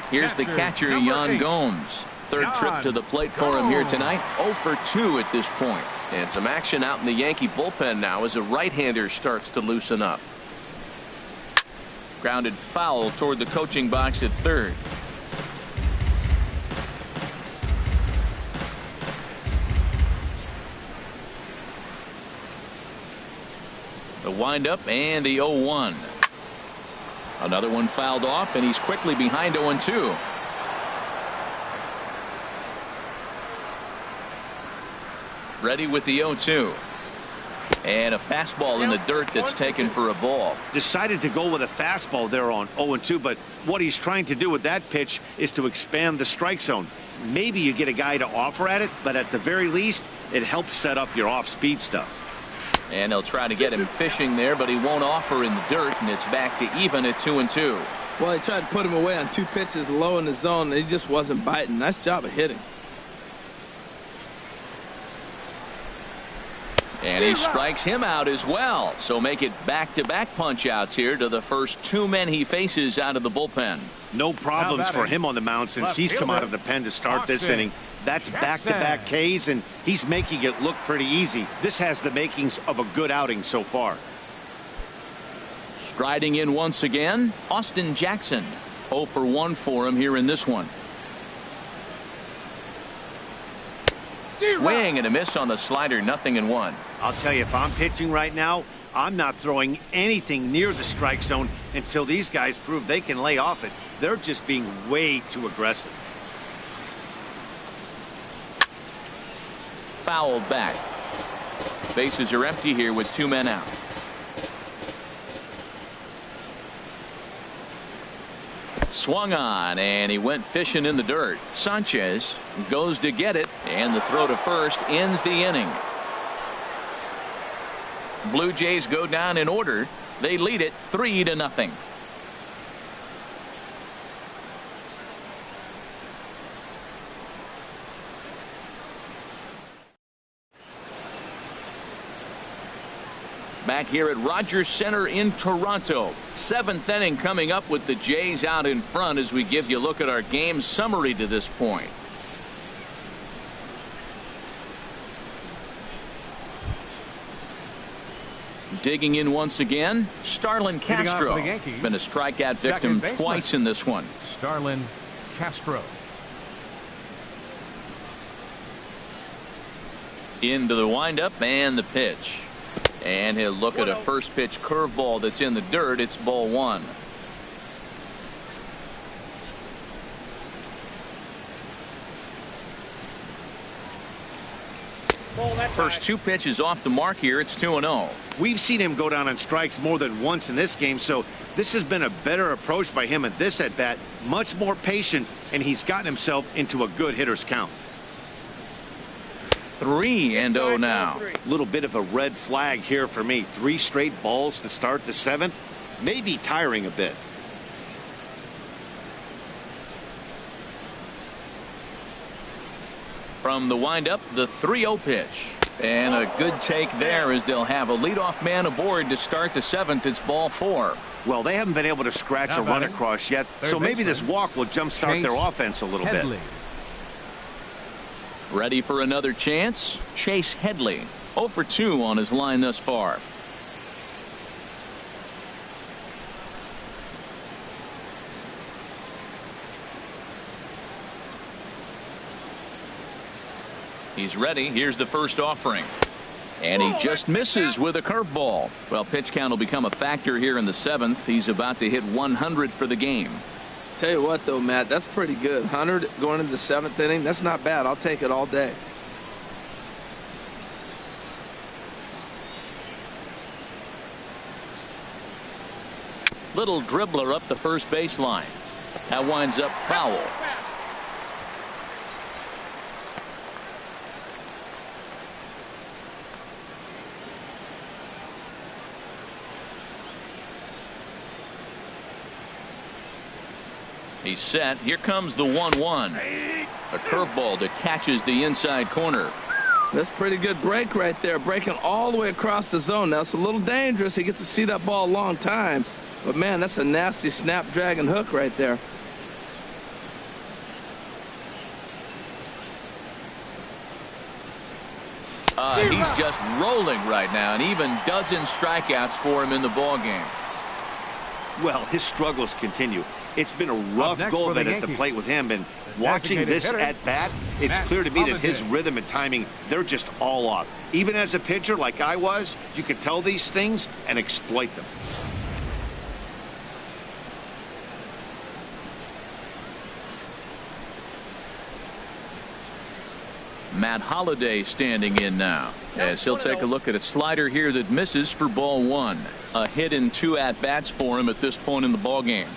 Speaker 1: Here's the catcher, Yan Gomes. Third trip to the plate for him here tonight. 0 for 2 at this point. And some action out in the Yankee bullpen now as a right-hander starts to loosen up. Grounded foul toward the coaching box at third. The windup and the 0-1. Another one fouled off, and he's quickly behind 0-2. Ready with the 0-2. And a fastball in the dirt that's taken for a ball.
Speaker 4: Decided to go with a fastball there on 0-2, but what he's trying to do with that pitch is to expand the strike zone. Maybe you get a guy to offer at it, but at the very least, it helps set up your off-speed stuff.
Speaker 1: And they'll try to get him fishing there, but he won't offer in the dirt, and it's back to even at 2-2.
Speaker 2: Well, he tried to put him away on 2 pitches low in the zone, and he just wasn't biting. Nice job of hitting.
Speaker 1: And he strikes him out as well. So make it back-to-back punch-outs here to the first 2 men he faces out of the bullpen.
Speaker 4: No problems for him on the mound since he's come out of the pen to start this inning. That's back-to-back Ks, and he's making it look pretty easy. This has the makings of a good outing so far.
Speaker 1: Striding in once again, Austin Jackson. 0 for 1 for him here in this one. Swing and a miss on the slider, 0-1.
Speaker 4: I'll tell you, if I'm pitching right now, I'm not throwing anything near the strike zone until these guys prove they can lay off it. They're just being way too aggressive.
Speaker 1: Fouled back. Bases are empty here with 2 men out. Swung on, and he went fishing in the dirt. Sanchez goes to get it, and the throw to first ends the inning. Blue Jays go down in order. They lead it 3-0. Back here at Rogers Center in Toronto. 7th inning coming up with the Jays out in front as we give you a look at our game summary to this point. Digging in once again, Starlin Castro. Been a strikeout victim twice in this one.
Speaker 3: Starlin Castro.
Speaker 1: Into the windup and the pitch. And he'll look at a first pitch curveball that's in the dirt. It's ball one. First two pitches off the mark here. It's 2-0.
Speaker 4: We've seen him go down on strikes more than once in this game, so this has been a better approach by him at this at bat. Much more patient, and he's gotten himself into a good hitter's count.
Speaker 1: 3-0 now.
Speaker 4: A little bit of a red flag here for me. 3 straight balls to start the 7th. Maybe tiring a bit.
Speaker 1: From the windup, the 3-0 pitch. And a good take there as they'll have a leadoff man aboard to start the 7th. It's ball 4.
Speaker 4: Well, they haven't been able to scratch a run across yet, so maybe this walk will jumpstart their offense a little bit.
Speaker 1: Ready for another chance? Chase Headley. 0 for 2 on his line thus far. He's ready. Here's the first offering. And he just misses with a curveball. Well, pitch count will become a factor here in the 7th. He's about to hit 100 for the game.
Speaker 2: Tell you what, though, Matt, that's pretty good. 100 going into the 7th inning. That's not bad. I'll take it all day.
Speaker 1: Little dribbler up the first baseline. That winds up foul. He's set. Here comes the 1-1. A curveball that catches the inside corner.
Speaker 2: That's pretty good break right there. Breaking all the way across the zone. Now, it's a little dangerous. He gets to see that ball a long time. But, man, that's a nasty snapdragon hook right there.
Speaker 1: He's just rolling right now, and even dozen strikeouts for him in the ballgame.
Speaker 4: Well, his struggles continue. It's been a rough go of it at the plate with him, and watching this at bat, it's clear to me that his rhythm and timing, they're just all off. Even as a pitcher like I was, you could tell these things and exploit them.
Speaker 1: Matt Holliday standing in now as he'll take a look at a slider here that misses for ball 1. A hit in 2 at-bats for him at this point in the ballgame.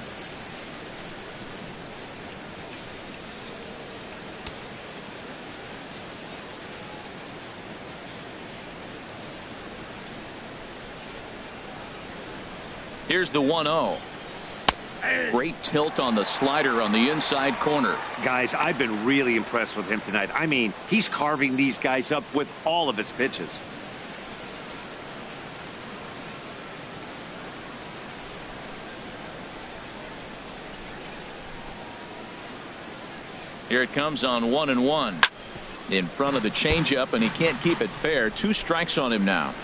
Speaker 1: Here's the 1-0. Great tilt on the slider on the inside corner.
Speaker 4: Guys, I've been really impressed with him tonight. I mean, he's carving these guys up with all of his pitches.
Speaker 1: Here it comes on 1-1. In front of the changeup, and he can't keep it fair. 2 strikes on him now.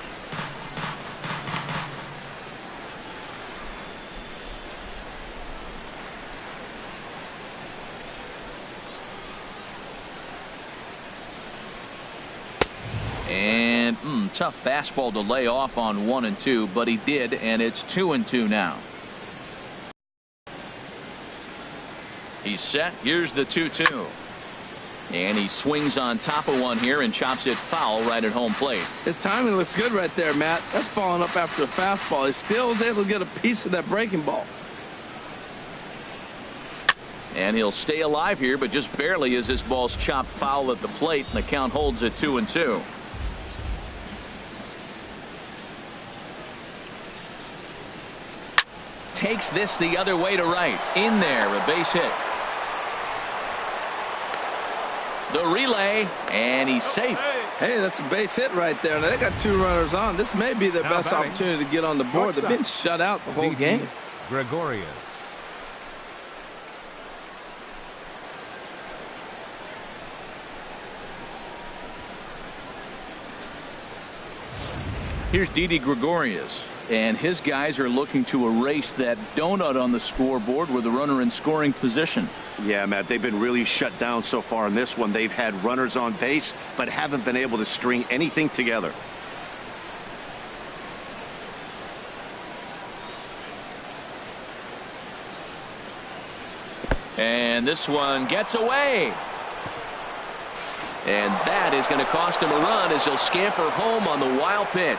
Speaker 1: And tough fastball to lay off on 1-2, but he did, and it's 2-2 now. He's set. Here's the 2-2. And he swings on top of one here and chops it foul right at home plate.
Speaker 2: His timing looks good right there, Matt. That's following up after a fastball. He still was able to get a piece of that breaking ball.
Speaker 1: And he'll stay alive here, but just barely as this ball's chopped foul at the plate, and the count holds at 2-2. Takes this the other way to right. In there, a base hit. The relay, and he's safe.
Speaker 2: Hey, that's a base hit right there. Now, they got 2 runners on. This may be their best opportunity to get on the board. They've been shut out the whole game.
Speaker 3: Gregorius.
Speaker 1: Here's Didi Gregorius, and his guys are looking to erase that donut on the scoreboard with a runner in scoring position.
Speaker 4: Yeah, Matt, they've been really shut down so far in this one. They've had runners on base, but haven't been able to string anything together.
Speaker 1: And this one gets away. And that is going to cost him a run as he'll scamper home on the wild pitch.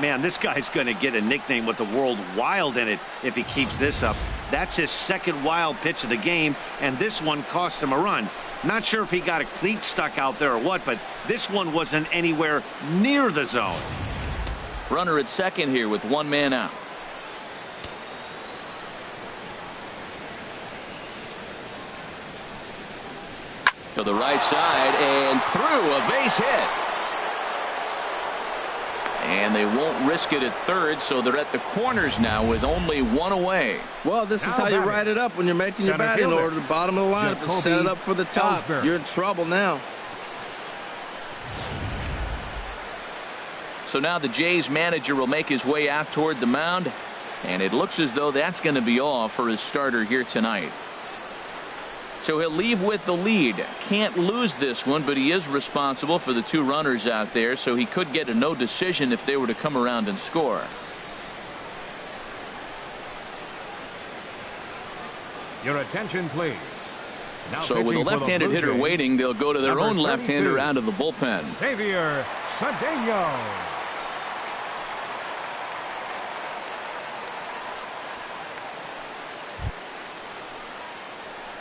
Speaker 4: Man, this guy's going to get a nickname with the word wild in it if he keeps this up. That's his second wild pitch of the game, and this one cost him a run. Not sure if he got a cleat stuck out there or what, but this one wasn't anywhere near the zone.
Speaker 1: Runner at second here with one man out. To the right side and through, a base hit. And they won't risk it at third, so they're at the corners now with only one away.
Speaker 2: Well, this is how you write it up when you're making your batting order. The bottom of the lineup is set it up for the top. You're in trouble now.
Speaker 1: So now the Jays manager will make his way out toward the mound, and it looks as though that's going to be all for his starter here tonight. So he'll leave with the lead. Can't lose this one, but he is responsible for the two runners out there, so he could get a no decision if they were to come around and score.
Speaker 3: Your attention, please. Now
Speaker 1: so with a left-handed hitter waiting, they'll go to their own left-hander out of the bullpen.
Speaker 3: Xavier Cedeno.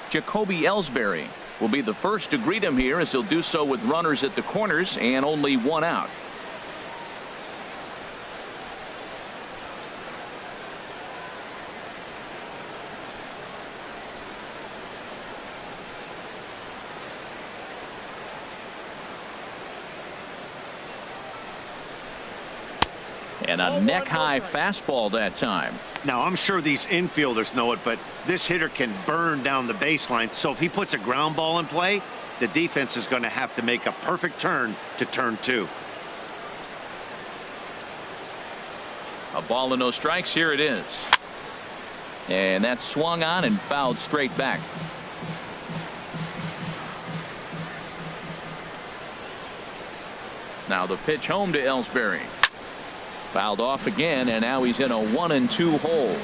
Speaker 1: Jacoby Ellsbury will be the first to greet him here, as he'll do so with runners at the corners and only one out. And a neck-high fastball that time.
Speaker 4: Now, I'm sure these infielders know it, but this hitter can burn down the baseline. So if he puts a ground ball in play, the defense is going to have to make a perfect turn to turn two.
Speaker 1: A ball and no strikes. Here it is. And that's swung on and fouled straight back. Now the pitch home to Ellsbury. Fouled off again, and now he's in a 1-2 hole.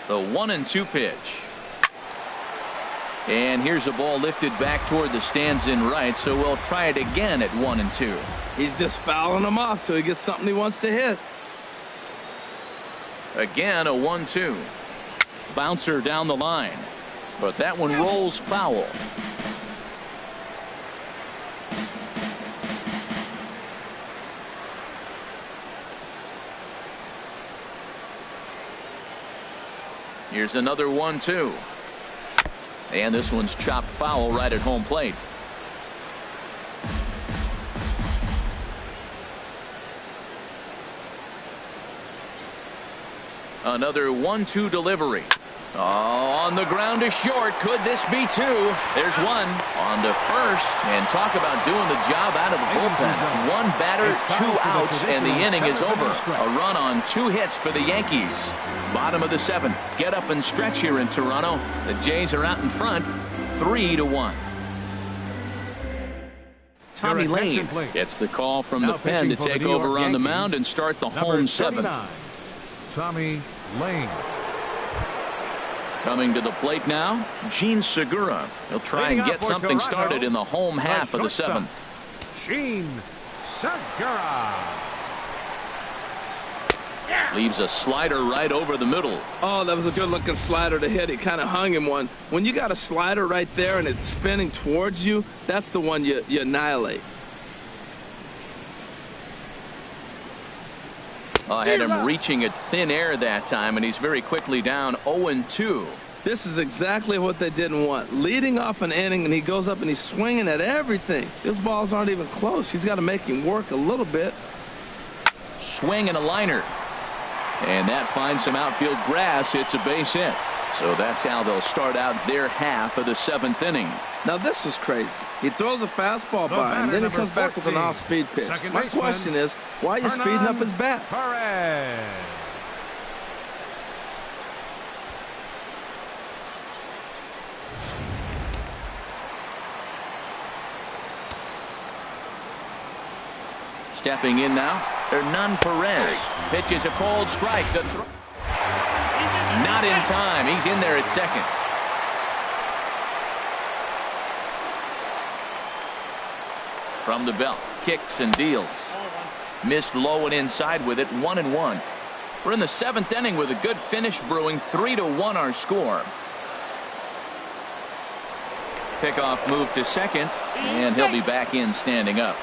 Speaker 1: The 1-2 pitch. And here's a ball lifted back toward the stands in right, so we'll try it again at 1-2.
Speaker 2: He's just fouling them off till he gets something he wants to hit.
Speaker 1: Again, a 1-2. Bouncer down the line, but that one rolls foul. Here's another 1-2. And this one's chopped foul right at home plate. Another 1-2 delivery. Oh, on the ground to short. Could this be two? There's one on to first. And talk about doing the job out of the bullpen. One batter, two outs, and the inning is over. A run on 2 hits for the Yankees. Bottom of the 7th. Get up and stretch here in Toronto. The Jays are out in front, 3-1. Tommy Lane gets the call from the pen to take over on the mound and start the home 7th.
Speaker 3: Tommy Lane.
Speaker 1: Coming to the plate now, Gene Segura. He'll try and get something started in the home half of the 7th.
Speaker 3: Gene Segura.
Speaker 1: Leaves a slider right over the middle.
Speaker 2: Oh, that was a good looking slider to hit. It kind of hung him one. When you got a slider right there and it's spinning towards you, that's the one you annihilate.
Speaker 1: Had him reaching at thin air that time, and he's very quickly down 0-2.
Speaker 2: This is exactly what they didn't want. Leading off an inning, and he goes up and he's swinging at everything. His balls aren't even close. He's got to make him work a little bit.
Speaker 1: Swing and a liner. And that finds some outfield grass. It's a base hit. So that's how they'll start out their half of the 7th inning.
Speaker 2: Now this was crazy. He throws a fastball by him, then he comes back with an off-speed pitch. My question is, why are you speeding up his bat?
Speaker 1: Stepping in now, Hernan Perez pitches a cold strike. Not in time. He's in there at second. From the belt, kicks and deals. Missed low and inside with it, 1-1. We're in the 7th inning with a good finish brewing. 3-1 our score. Pickoff move to second, and he'll be back in standing up.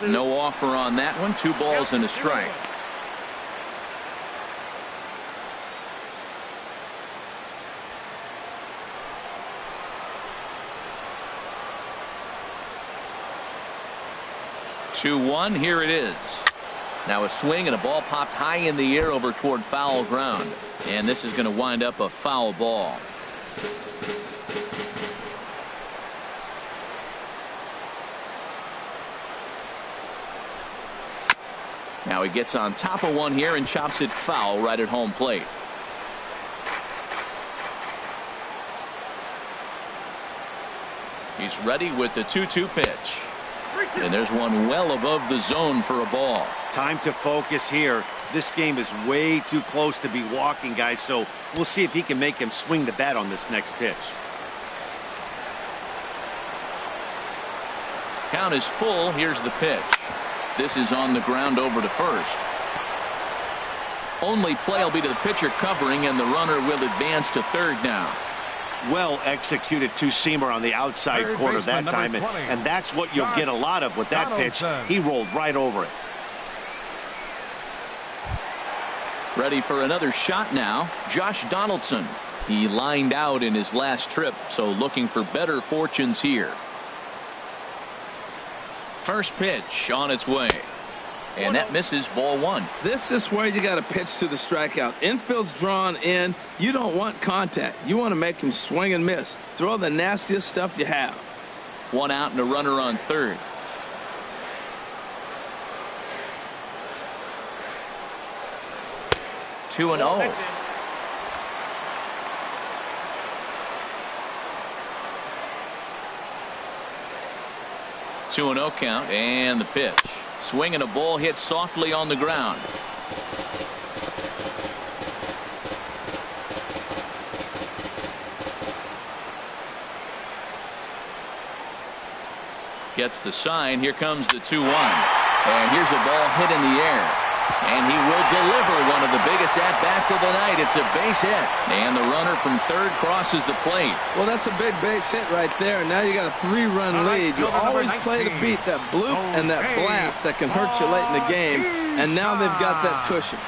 Speaker 1: No offer on that one. 2 balls and a strike. Two-one. Here it is. Now a swing and a ball popped high in the air over toward foul ground. And this is going to wind up a foul ball. Now he gets on top of one here and chops it foul right at home plate. He's ready with the 2-2 pitch. And there's one well above the zone for a ball.
Speaker 4: Time to focus here. This game is way too close to be walking, guys, so we'll see if he can make him swing the bat on this next pitch.
Speaker 1: Count is full. Here's the pitch. This is on the ground over to first. Only play will be to the pitcher covering, and the runner will advance to third now.
Speaker 4: Well executed two-seamer on the outside corner that time, and that's what you'll get a lot of with that pitch. He rolled right over it.
Speaker 1: Ready for another shot now, Josh Donaldson. He lined out in his last trip, so looking for better fortunes here. First pitch on its way. And that misses, ball 1.
Speaker 2: This is where you got to pitch to the strikeout. Infield's drawn in. You don't want contact. You want to make him swing and miss. Throw the nastiest stuff you have.
Speaker 1: 1 out and a runner on third. Two and 0. Two and 0 count, and the pitch. Swing and a ball hit softly on the ground. Gets the sign. Here comes the 2-1. And here's a ball hit in the air. And he will deliver one of the biggest at-bats of the night. It's a base hit. And the runner from third crosses the plate.
Speaker 2: Well, that's a big base hit right there. Now you got a 3-run lead. You always play to beat that bloop and that blast that can hurt you late in the game. And now they've got that cushion.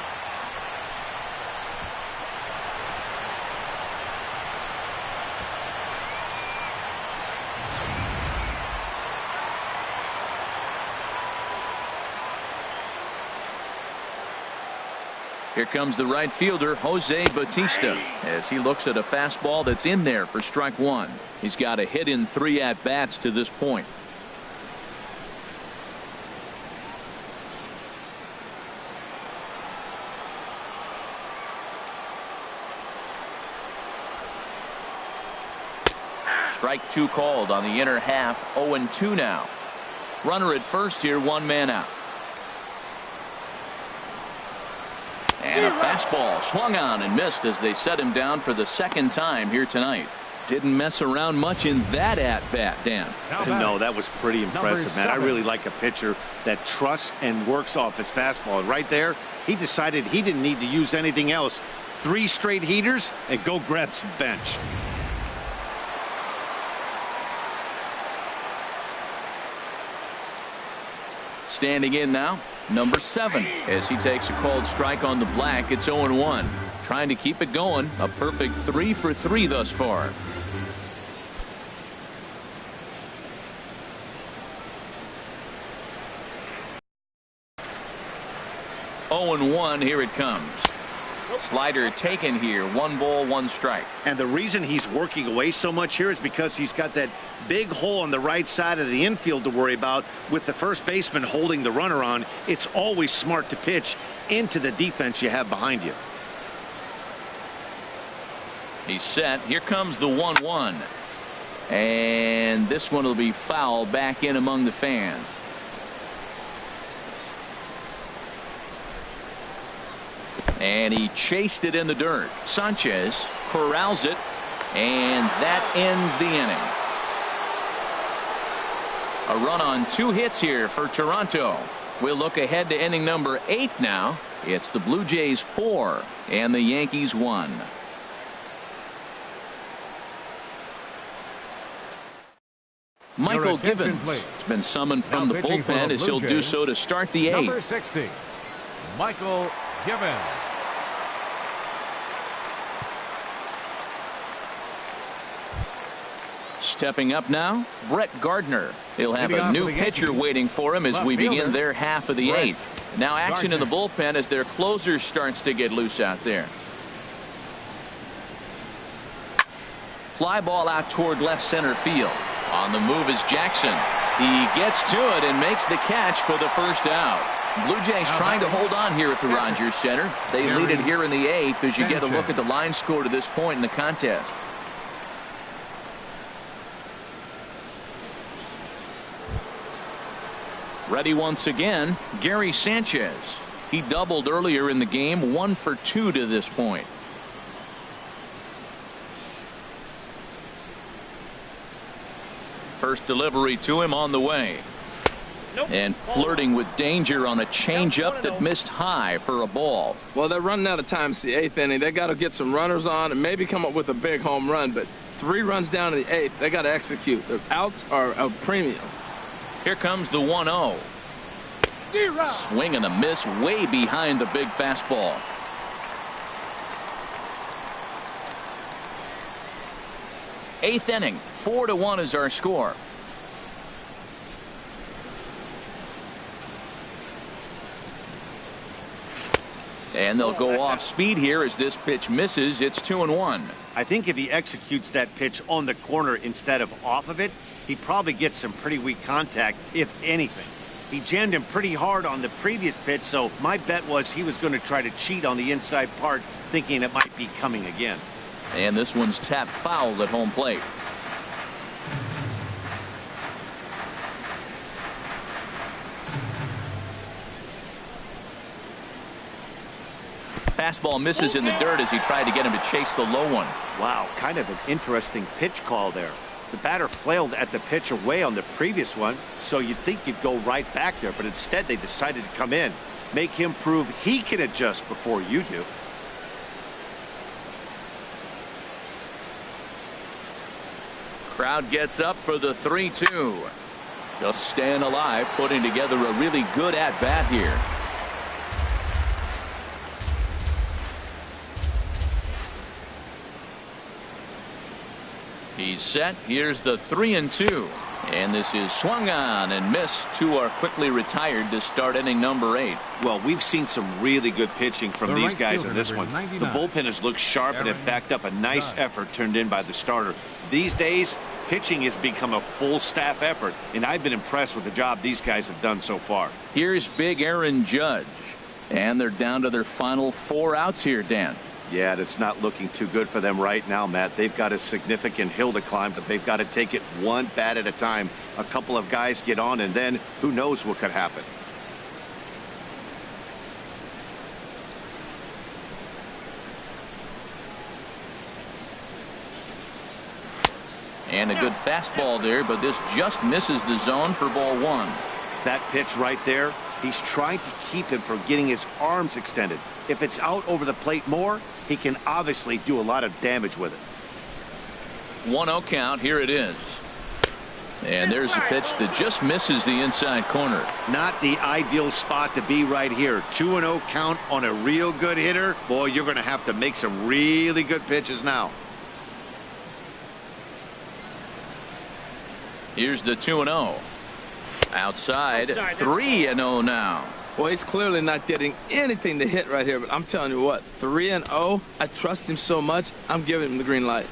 Speaker 1: Here comes the right fielder, Jose Bautista, as he looks at a fastball that's in there for strike 1. He's got a hit in 3 at-bats to this point. Strike 2 called on the inner half. 0-2 now. Runner at first here, 1 man out. And a fastball swung on and missed as they set him down for the 2nd time here tonight. Didn't mess around much in that at-bat, Dan.
Speaker 4: No, that was pretty impressive, man. I really like a pitcher that trusts and works off his fastball. Right there, he decided he didn't need to use anything else. 3 straight heaters and go grab some bench.
Speaker 1: Standing in now, number 7, as he takes a called strike on the black. It's 0-1. Trying to keep it going. A perfect 3 for 3 thus far. 0-1. Here it comes. Slider taken here. 1 ball, 1 strike.
Speaker 4: And the reason he's working away so much here is because he's got that big hole on the right side of the infield to worry about with the first baseman holding the runner on. It's always smart to pitch into the defense you have behind you.
Speaker 1: He's set. Here comes the 1-1. And this one will be foul back in among the fans. And he chased it in the dirt. Sanchez corrals it, and that ends the inning. A run on 2 hits here for Toronto. We'll look ahead to inning number 8 now. It's the Blue Jays 4 and the Yankees 1. Michael Givens has been summoned from the bullpen as he'll do so to start the 8th.
Speaker 3: Number 60, Michael Givens.
Speaker 1: Stepping up now, Brett Gardner. He'll have a new pitcher waiting for him as we begin their half of the 8th. Now action in the bullpen as their closer starts to get loose out there. Fly ball out toward left center field. On the move is Jackson. He gets to it and makes the catch for the first out. Blue Jays trying to hold on here at the Rogers Center. They lead it here in the 8th as you get a look at the line score to this point in the contest. Ready once again, Gary Sanchez. He doubled earlier in the game, 1 for 2 to this point. First delivery to him on the way. And flirting with danger on a changeup that missed high for a ball.
Speaker 2: Well, they're running out of time. It's the 8th inning. They got to get some runners on and maybe come up with a big home run. But 3 runs down in the 8th, they got to execute. The outs are a premium.
Speaker 1: Here comes the 1-0. Swing and a miss way behind the big fastball. Eighth inning, 4-1 is our score. And they'll go off speed here as this pitch misses. It's 2-1.
Speaker 4: I think if he executes that pitch on the corner instead of off of it, he probably gets some pretty weak contact, if anything. He jammed him pretty hard on the previous pitch, so my bet was he was going to try to cheat on the inside part, thinking it might be coming again.
Speaker 1: And this one's tapped foul at home plate. Fastball misses in the dirt as he tried to get him to chase the low one.
Speaker 4: Wow, kind of an interesting pitch call there. The batter flailed at the pitch away on the previous one, so you'd think you'd go right back there, but instead they decided to come in, make him prove he can adjust before you do.
Speaker 1: Crowd gets up for the 3-2. Just staying alive, putting together a really good at-bat here. He's set. Here's the 3-2. And this is swung on and missed. 2 are quickly retired to start inning number 8.
Speaker 4: Well, we've seen some really good pitching from these guys in this one. The bullpen has looked sharp and have backed up a nice effort turned in by the starter. These days, pitching has become a full staff effort, and I've been impressed with the job these guys have done so far.
Speaker 1: Here's big Aaron Judge. And they're down to their final 4 outs here, Dan.
Speaker 4: Yeah, it's not looking too good for them right now, Matt. They've got a significant hill to climb, but they've got to take it one bat at a time. A couple of guys get on, and then who knows what could happen.
Speaker 1: And a good fastball there, but this just misses the zone for ball 1.
Speaker 4: That pitch right there, he's trying to keep him from getting his arms extended. If it's out over the plate more, he can obviously do a lot of damage with it.
Speaker 1: 1-0 count. Here it is. And there's a pitch that just misses the inside corner.
Speaker 4: Not the ideal spot to be right here. 2-0 count on a real good hitter. Boy, you're going to have to make some really good pitches now. Here's the 2-0. Outside, 3-0 now.
Speaker 2: Well, he's clearly not getting anything to hit right here, but I'm telling you what, 3-0, I trust him so much, I'm giving him the green light.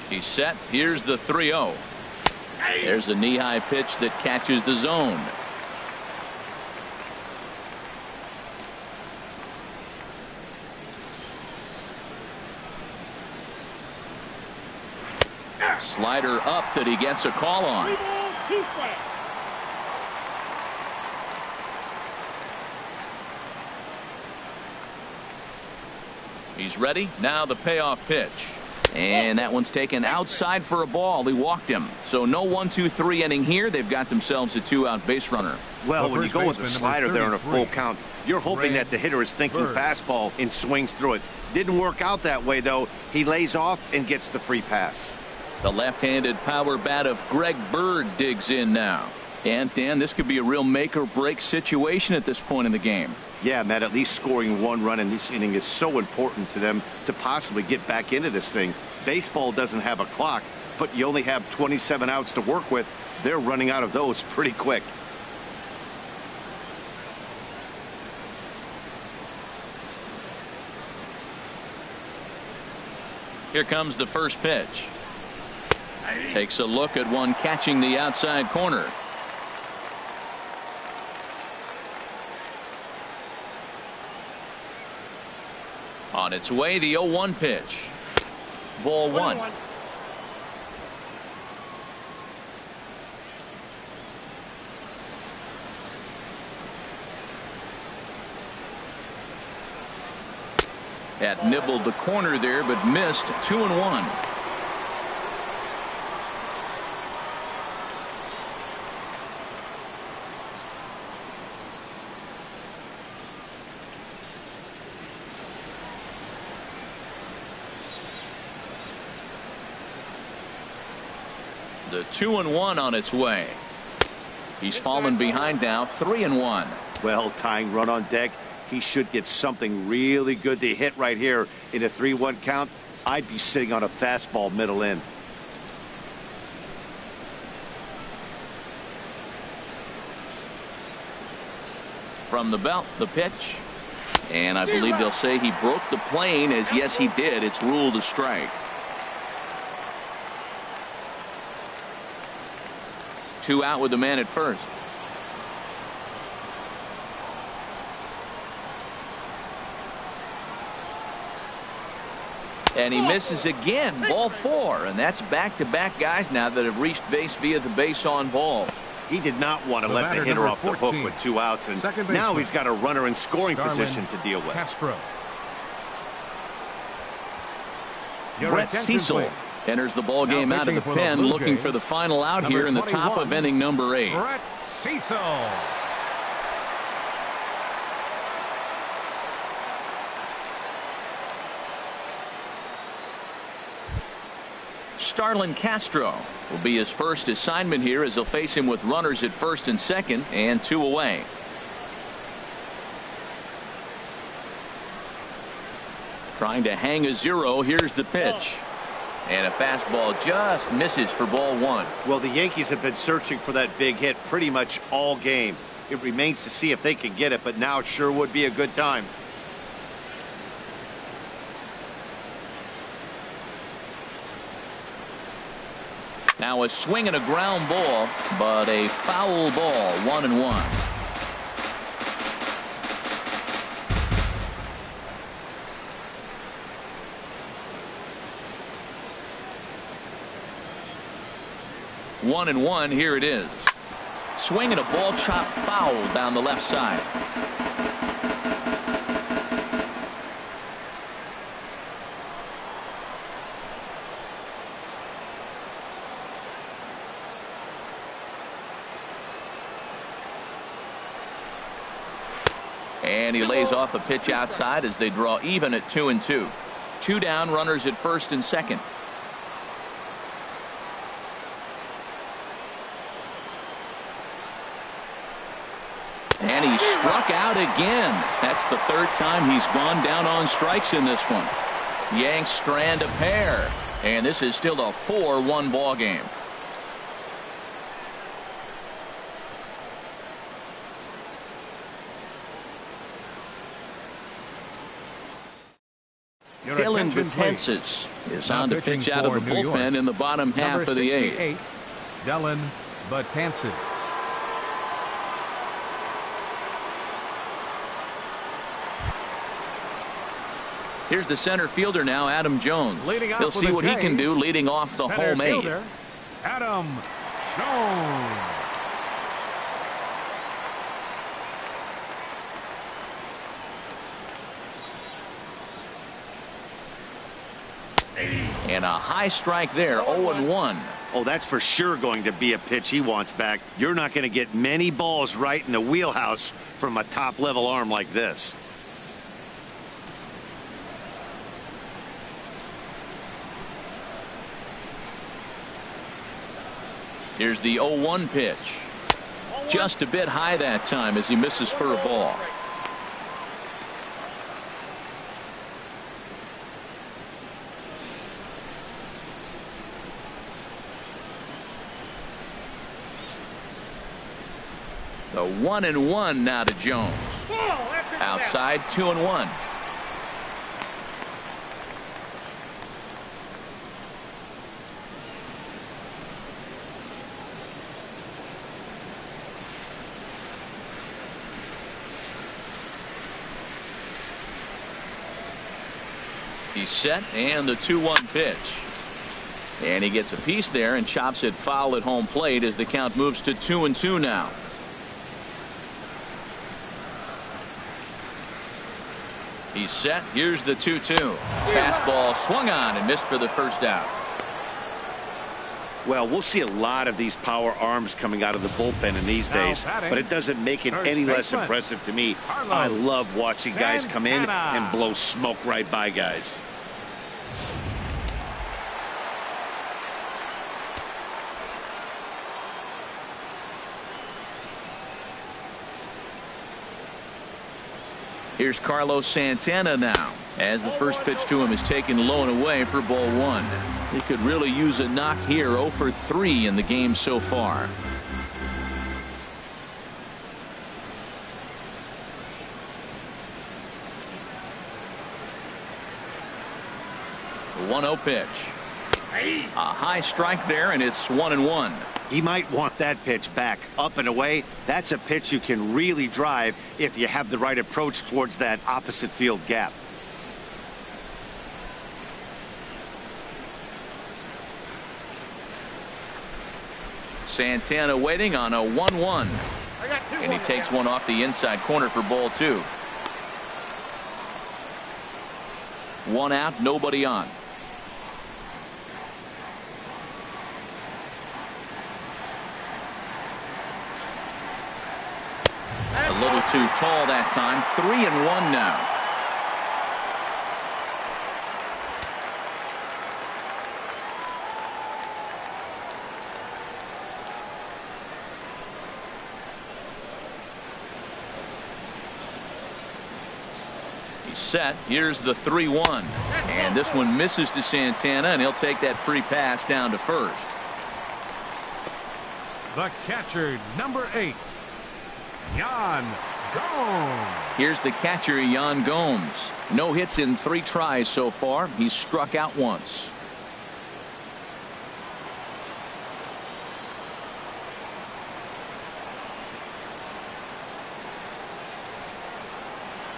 Speaker 1: He's set. Here's the 3-0. There's a knee-high pitch that catches the zone. Slider up that he gets a call on.
Speaker 5: 3 balls, 2 strikes.
Speaker 1: He's ready. Now the payoff pitch. And that one's taken outside for a ball. He walked him. So no 1-2-3 inning here. They've got themselves a 2-out base runner.
Speaker 4: Well, when you go with the slider there on a full count, you're hoping that the hitter is thinking fastball and swings through it. Didn't work out that way, though. He lays off and gets the free pass.
Speaker 1: The left-handed power bat of Greg Bird digs in now. And, Dan, this could be a real make-or-break situation at this point in the game.
Speaker 4: Yeah, Matt, at least scoring 1 run in this inning is so important to them to possibly get back into this thing. Baseball doesn't have a clock, but you only have 27 outs to work with. They're running out of those pretty quick.
Speaker 1: Here comes the first pitch. Takes a look at one catching the outside corner. On its way, the 0-1 pitch. Ball 1. Had nibbled the corner there, but missed. 2-1. The 2-1 on its way. He's fallen behind now. 3-1.
Speaker 4: Well, tying run on deck. He should get something really good to hit right here in a 3-1 count. I'd be sitting on a fastball middle in.
Speaker 1: From the belt, the pitch. And I believe they'll say he broke the plane, as yes, he did. It's ruled a strike. 2 out with the man at first. And he misses again. Ball 4. And that's back-to-back guys now that have reached base via the base on ball.
Speaker 4: He did not want to let the hitter off the hook with 2 outs. And now he's got a runner in scoring position to deal with.
Speaker 1: Brett Cecil enters the ball game out of the pen, looking for the final out here in the top of inning number 8.
Speaker 3: Brett Cecil.
Speaker 1: Starlin Castro will be his first assignment here, as he'll face him with runners at first and second and 2 away. Trying to hang a 0. Here's the pitch. And a fastball just misses for ball 1.
Speaker 4: Well, the Yankees have been searching for that big hit pretty much all game. It remains to see if they can get it, but now it sure would be a good time.
Speaker 1: Now a swing and a ground ball, but a foul ball. 1-1. One and one. Here it is. Swinging a ball chopped foul down the left side. And he lays off a pitch outside as they draw even at 2-2. 2 down, runners at first and second. And he struck out again. That's the 3rd time he's gone down on strikes in this one. Yanks strand a pair. And this is still a 4-1 ball game. Dylan Betances is on to pitch out of the bullpen in the bottom half of the eighth.
Speaker 3: Dylan Betances.
Speaker 1: Here's the center fielder now, Adam Jones. He'll see what he can do leading off the home eighth.
Speaker 3: Adam Jones.
Speaker 1: And a high strike there, 0-1.
Speaker 4: Oh, that's for sure going to be a pitch he wants back. You're not going to get many balls right in the wheelhouse from a top-level arm like this.
Speaker 1: Here's the 0-1 pitch. Just a bit high that time as he misses for a ball. The 1-1 now to Jones. Outside, 2-1. He's set, and the 2-1 pitch. And he gets a piece there and chops it foul at home plate as the count moves to 2-2 now. He's set. Here's the 2-2. Fastball swung on and missed for the first out.
Speaker 4: Well, we'll see a lot of these power arms coming out of the bullpen in these days, but it doesn't make it any less impressive to me. I love watching guys come in and blow smoke right by guys.
Speaker 1: Here's Carlos Santana now, as the first pitch to him is taken low and away for ball one. He could really use a knock here. 0 for 3 in the game so far. The 1-0 pitch. A high strike there, and it's 1-1.
Speaker 4: He might want that pitch back. Up and away, that's a pitch you can really drive if you have the right approach towards that opposite field gap.
Speaker 1: Santana waiting on a 1-1. And he takes one off the inside corner for ball two. One out, nobody on. A little too tall that time. 3-1 now. He's set. Here's the 3-1. And this one misses to Santana, and he'll take that free pass down to first.
Speaker 3: The catcher, number 8. Yan Gomes.
Speaker 1: Here's the catcher, Yan Gomes. No hits in 3 tries so far. He's struck out once.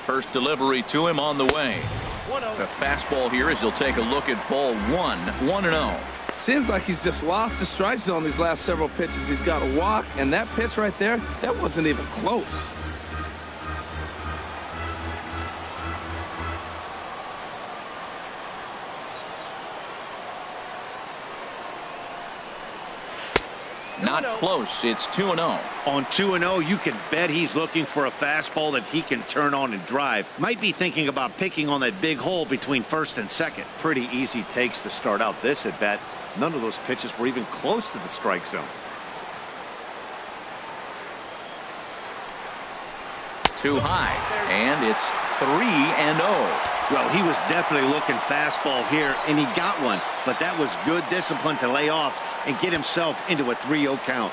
Speaker 1: First delivery to him on the way. The fastball here as he'll take a look at ball 1. 1-0.
Speaker 2: Seems like he's just lost the strike zone these last several pitches. He's got a walk, and that pitch right there, that wasn't even close.
Speaker 1: Not close. It's 2-0.
Speaker 4: On 2-0, you can bet he's looking for a fastball that he can turn on and drive. Might be thinking about picking on that big hole between first and second. Pretty easy takes to start out this at bat. None of those pitches were even close to the strike zone.
Speaker 1: Too high, and it's 3-0.
Speaker 4: Well, he was definitely looking fastball here, and he got one. But that was good discipline to lay off and get himself into a 3-0 count.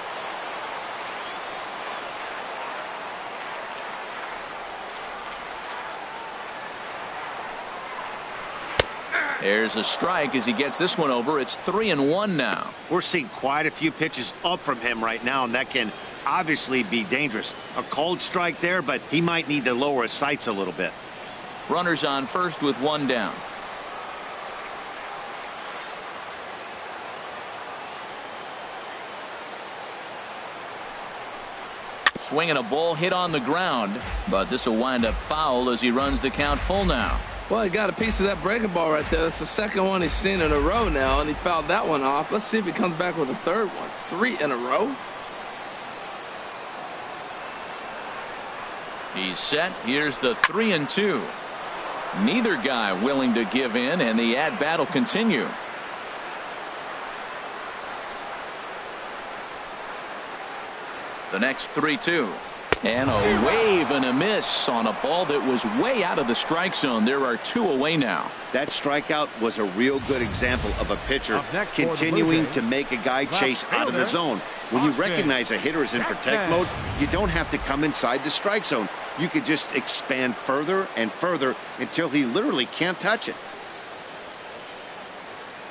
Speaker 1: There's a strike as he gets this one over. It's 3-1 now.
Speaker 4: We're seeing quite a few pitches up from him right now, and that can obviously be dangerous. A cold strike there, but he might need to lower his sights a little bit.
Speaker 1: Runners on first with one down. Swinging a ball hit on the ground, but this will wind up foul as he runs the count full now.
Speaker 2: Well, he got a piece of that breaking ball right there. That's the second one he's seen in a row now, and he fouled that one off. Let's see if he comes back with a third one. 3 in a row.
Speaker 1: He's set. Here's the 3-2. Neither guy willing to give in, and the at-bat will continue. The next 3-2. And a wave and a miss on a ball that was way out of the strike zone. There are 2 away now.
Speaker 4: That strikeout was a real good example of a pitcher continuing to make a guy chase out of the zone. When you recognize a hitter is in protect mode, you don't have to come inside the strike zone. You could just expand further and further until he literally can't touch it.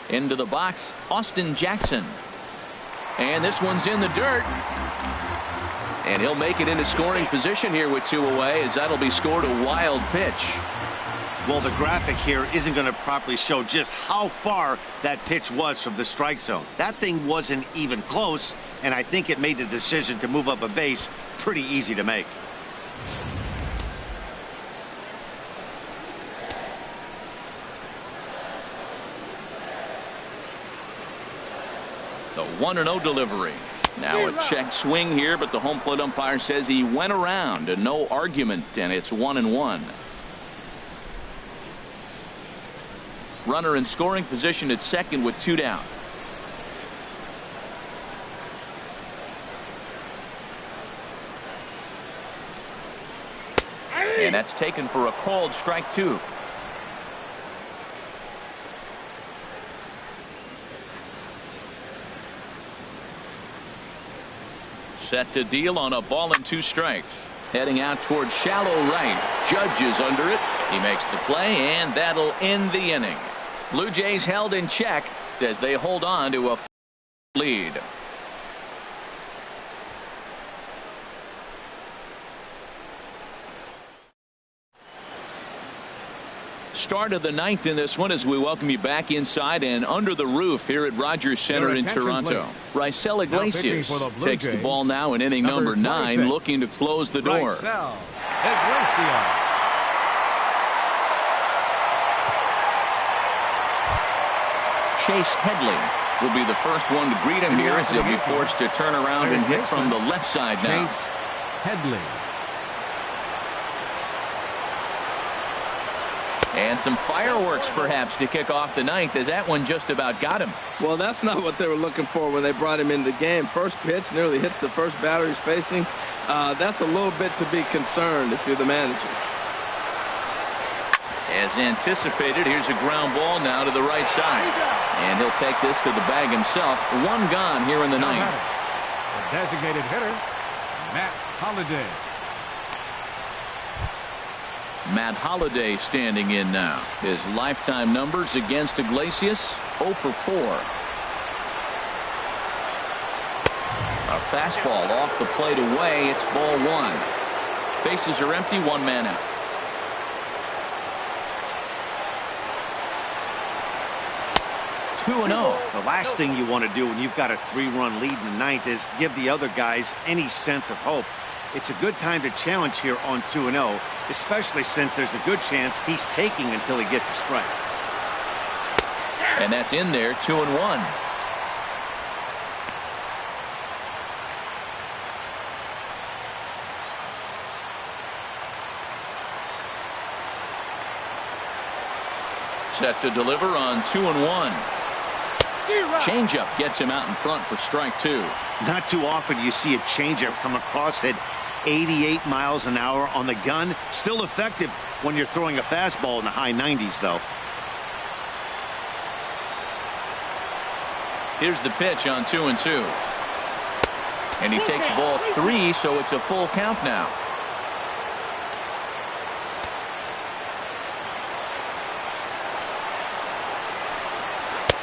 Speaker 1: Into the box, Austin Jackson. And this one's in the dirt. And he'll make it into scoring position here with 2 away, as that'll be scored a wild pitch.
Speaker 4: Well, the graphic here isn't going to properly show just how far that pitch was from the strike zone. That thing wasn't even close, and I think it made the decision to move up a base pretty easy to make.
Speaker 1: The 1-0 delivery. Now a check swing here, but the home plate umpire says he went around and no argument, and it's 1-1. Runner in scoring position at second with 2 down. And that's taken for a called strike 2. Set to deal on a ball and 2 strikes. Heading out towards shallow right. Judge is under it. He makes the play, and that'll end the inning. Blue Jays held in check as they hold on to a lead. Start of the 9th in this one as we welcome you back inside and under the roof here at Rogers Center in Toronto. Raisel Iglesias takes the ball now in inning number 9, looking to close the door. Chase Headley will be the first one to greet him here as he'll be forced to turn around and hit from the left side now.
Speaker 3: Chase Headley.
Speaker 1: And some fireworks perhaps to kick off the 9th, as that one just about got him.
Speaker 2: Well, that's not what they were looking for when they brought him into the game. First pitch nearly hits the first batter he's facing. That's a little bit to be concerned if you're the manager.
Speaker 1: As anticipated, here's a ground ball now to the right side. And he'll take this to the bag himself. 1 gone here in the 9th.
Speaker 3: The designated hitter, Matt Holliday.
Speaker 1: Matt Holliday standing in now. His lifetime numbers against Iglesias, 0 for 4. A fastball off the plate away. It's ball 1. Bases are empty, 1 man out.
Speaker 4: The last thing you want to do when you've got a 3-run lead in the 9th is give the other guys any sense of hope. It's a good time to challenge here on 2-0, especially since there's a good chance he's taking until he gets a strike.
Speaker 1: And that's in there, 2-1. Set to deliver on 2-1. Changeup gets him out in front for strike 2.
Speaker 4: Not too often you see a changeup come across at 88 miles an hour on the gun. Still effective when you're throwing a fastball in the high 90s, though.
Speaker 1: Here's the pitch on 2-2. And he takes ball 3, so it's a full count now.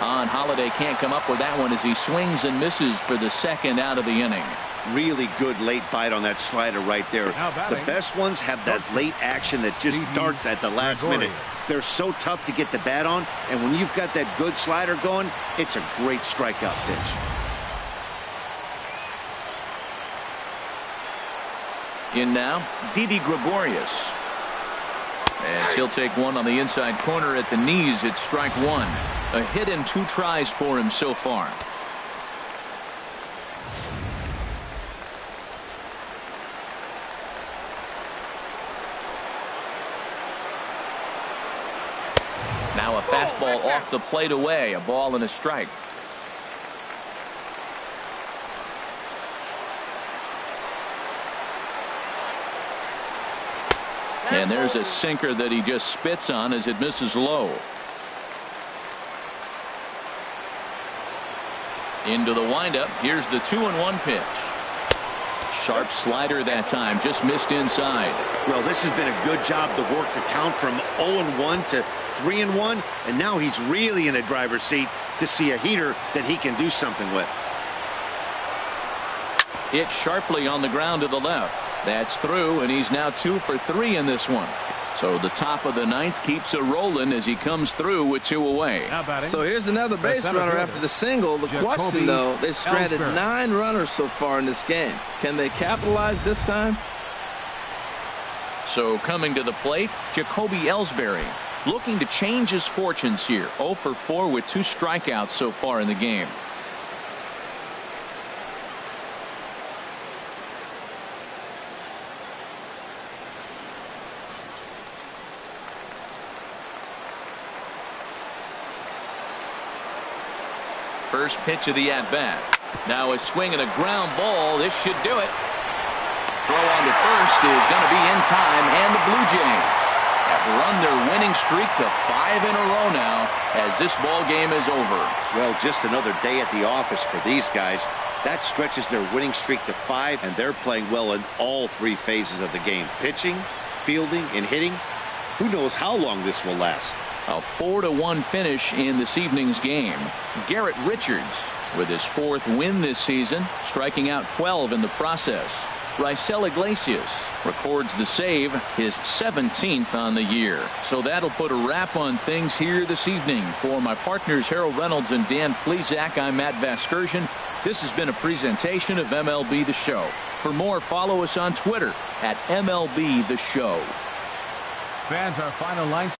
Speaker 1: On Holiday can't come up with that one as he swings and misses for the second out of the inning.
Speaker 4: Really good late bite on that slider right there. The best ones have that late action that just darts at the last minute. They're so tough to get the bat on, and when you've got that good slider going, it's a great strikeout pitch.
Speaker 1: In now, Didi Gregorius. As he'll take one on the inside corner at the knees, it's strike one. A hit and 2 tries for him so far. Now a fastball off the plate away, a ball and a strike. And there's a sinker that he just spits on as it misses low. Into the windup. Here's the 2-1 pitch. Sharp slider that time, just missed inside.
Speaker 4: Well, this has been a good job to work the count from 0-1 to 3-1, and now he's really in the driver's seat to see a heater that he can do something with.
Speaker 1: Hit sharply on the ground to the left. That's through, and he's now 2 for 3 in this one. So the top of the ninth keeps it rolling as he comes through with 2 away.
Speaker 2: So here's another base runner after the single. The question, though, they've stranded 9 runners so far in this game. Can they capitalize this time?
Speaker 1: So coming to the plate, Jacoby Ellsbury looking to change his fortunes here. 0 for 4 with 2 strikeouts so far in the game. First pitch of the at-bat. Now a swing and a ground ball. This should do it. Throw on to first is going to be in time, and the Blue Jays have run their winning streak to 5 in a row now as this ball game is over.
Speaker 4: Well, just another day at the office for these guys. That stretches their winning streak to 5, and they're playing well in all 3 phases of the game. Pitching, fielding, and hitting. Who knows how long this will last.
Speaker 1: A 4-1 finish in this evening's game. Garrett Richards with his 4th win this season, striking out 12 in the process. Raisel Iglesias records the save, his 17th on the year. So that'll put a wrap on things here this evening. For my partners Harold Reynolds and Dan Plesac, I'm Matt Vasgersian. This has been a presentation of MLB The Show. For more, follow us on Twitter at MLB The Show.
Speaker 3: Fans, our final line.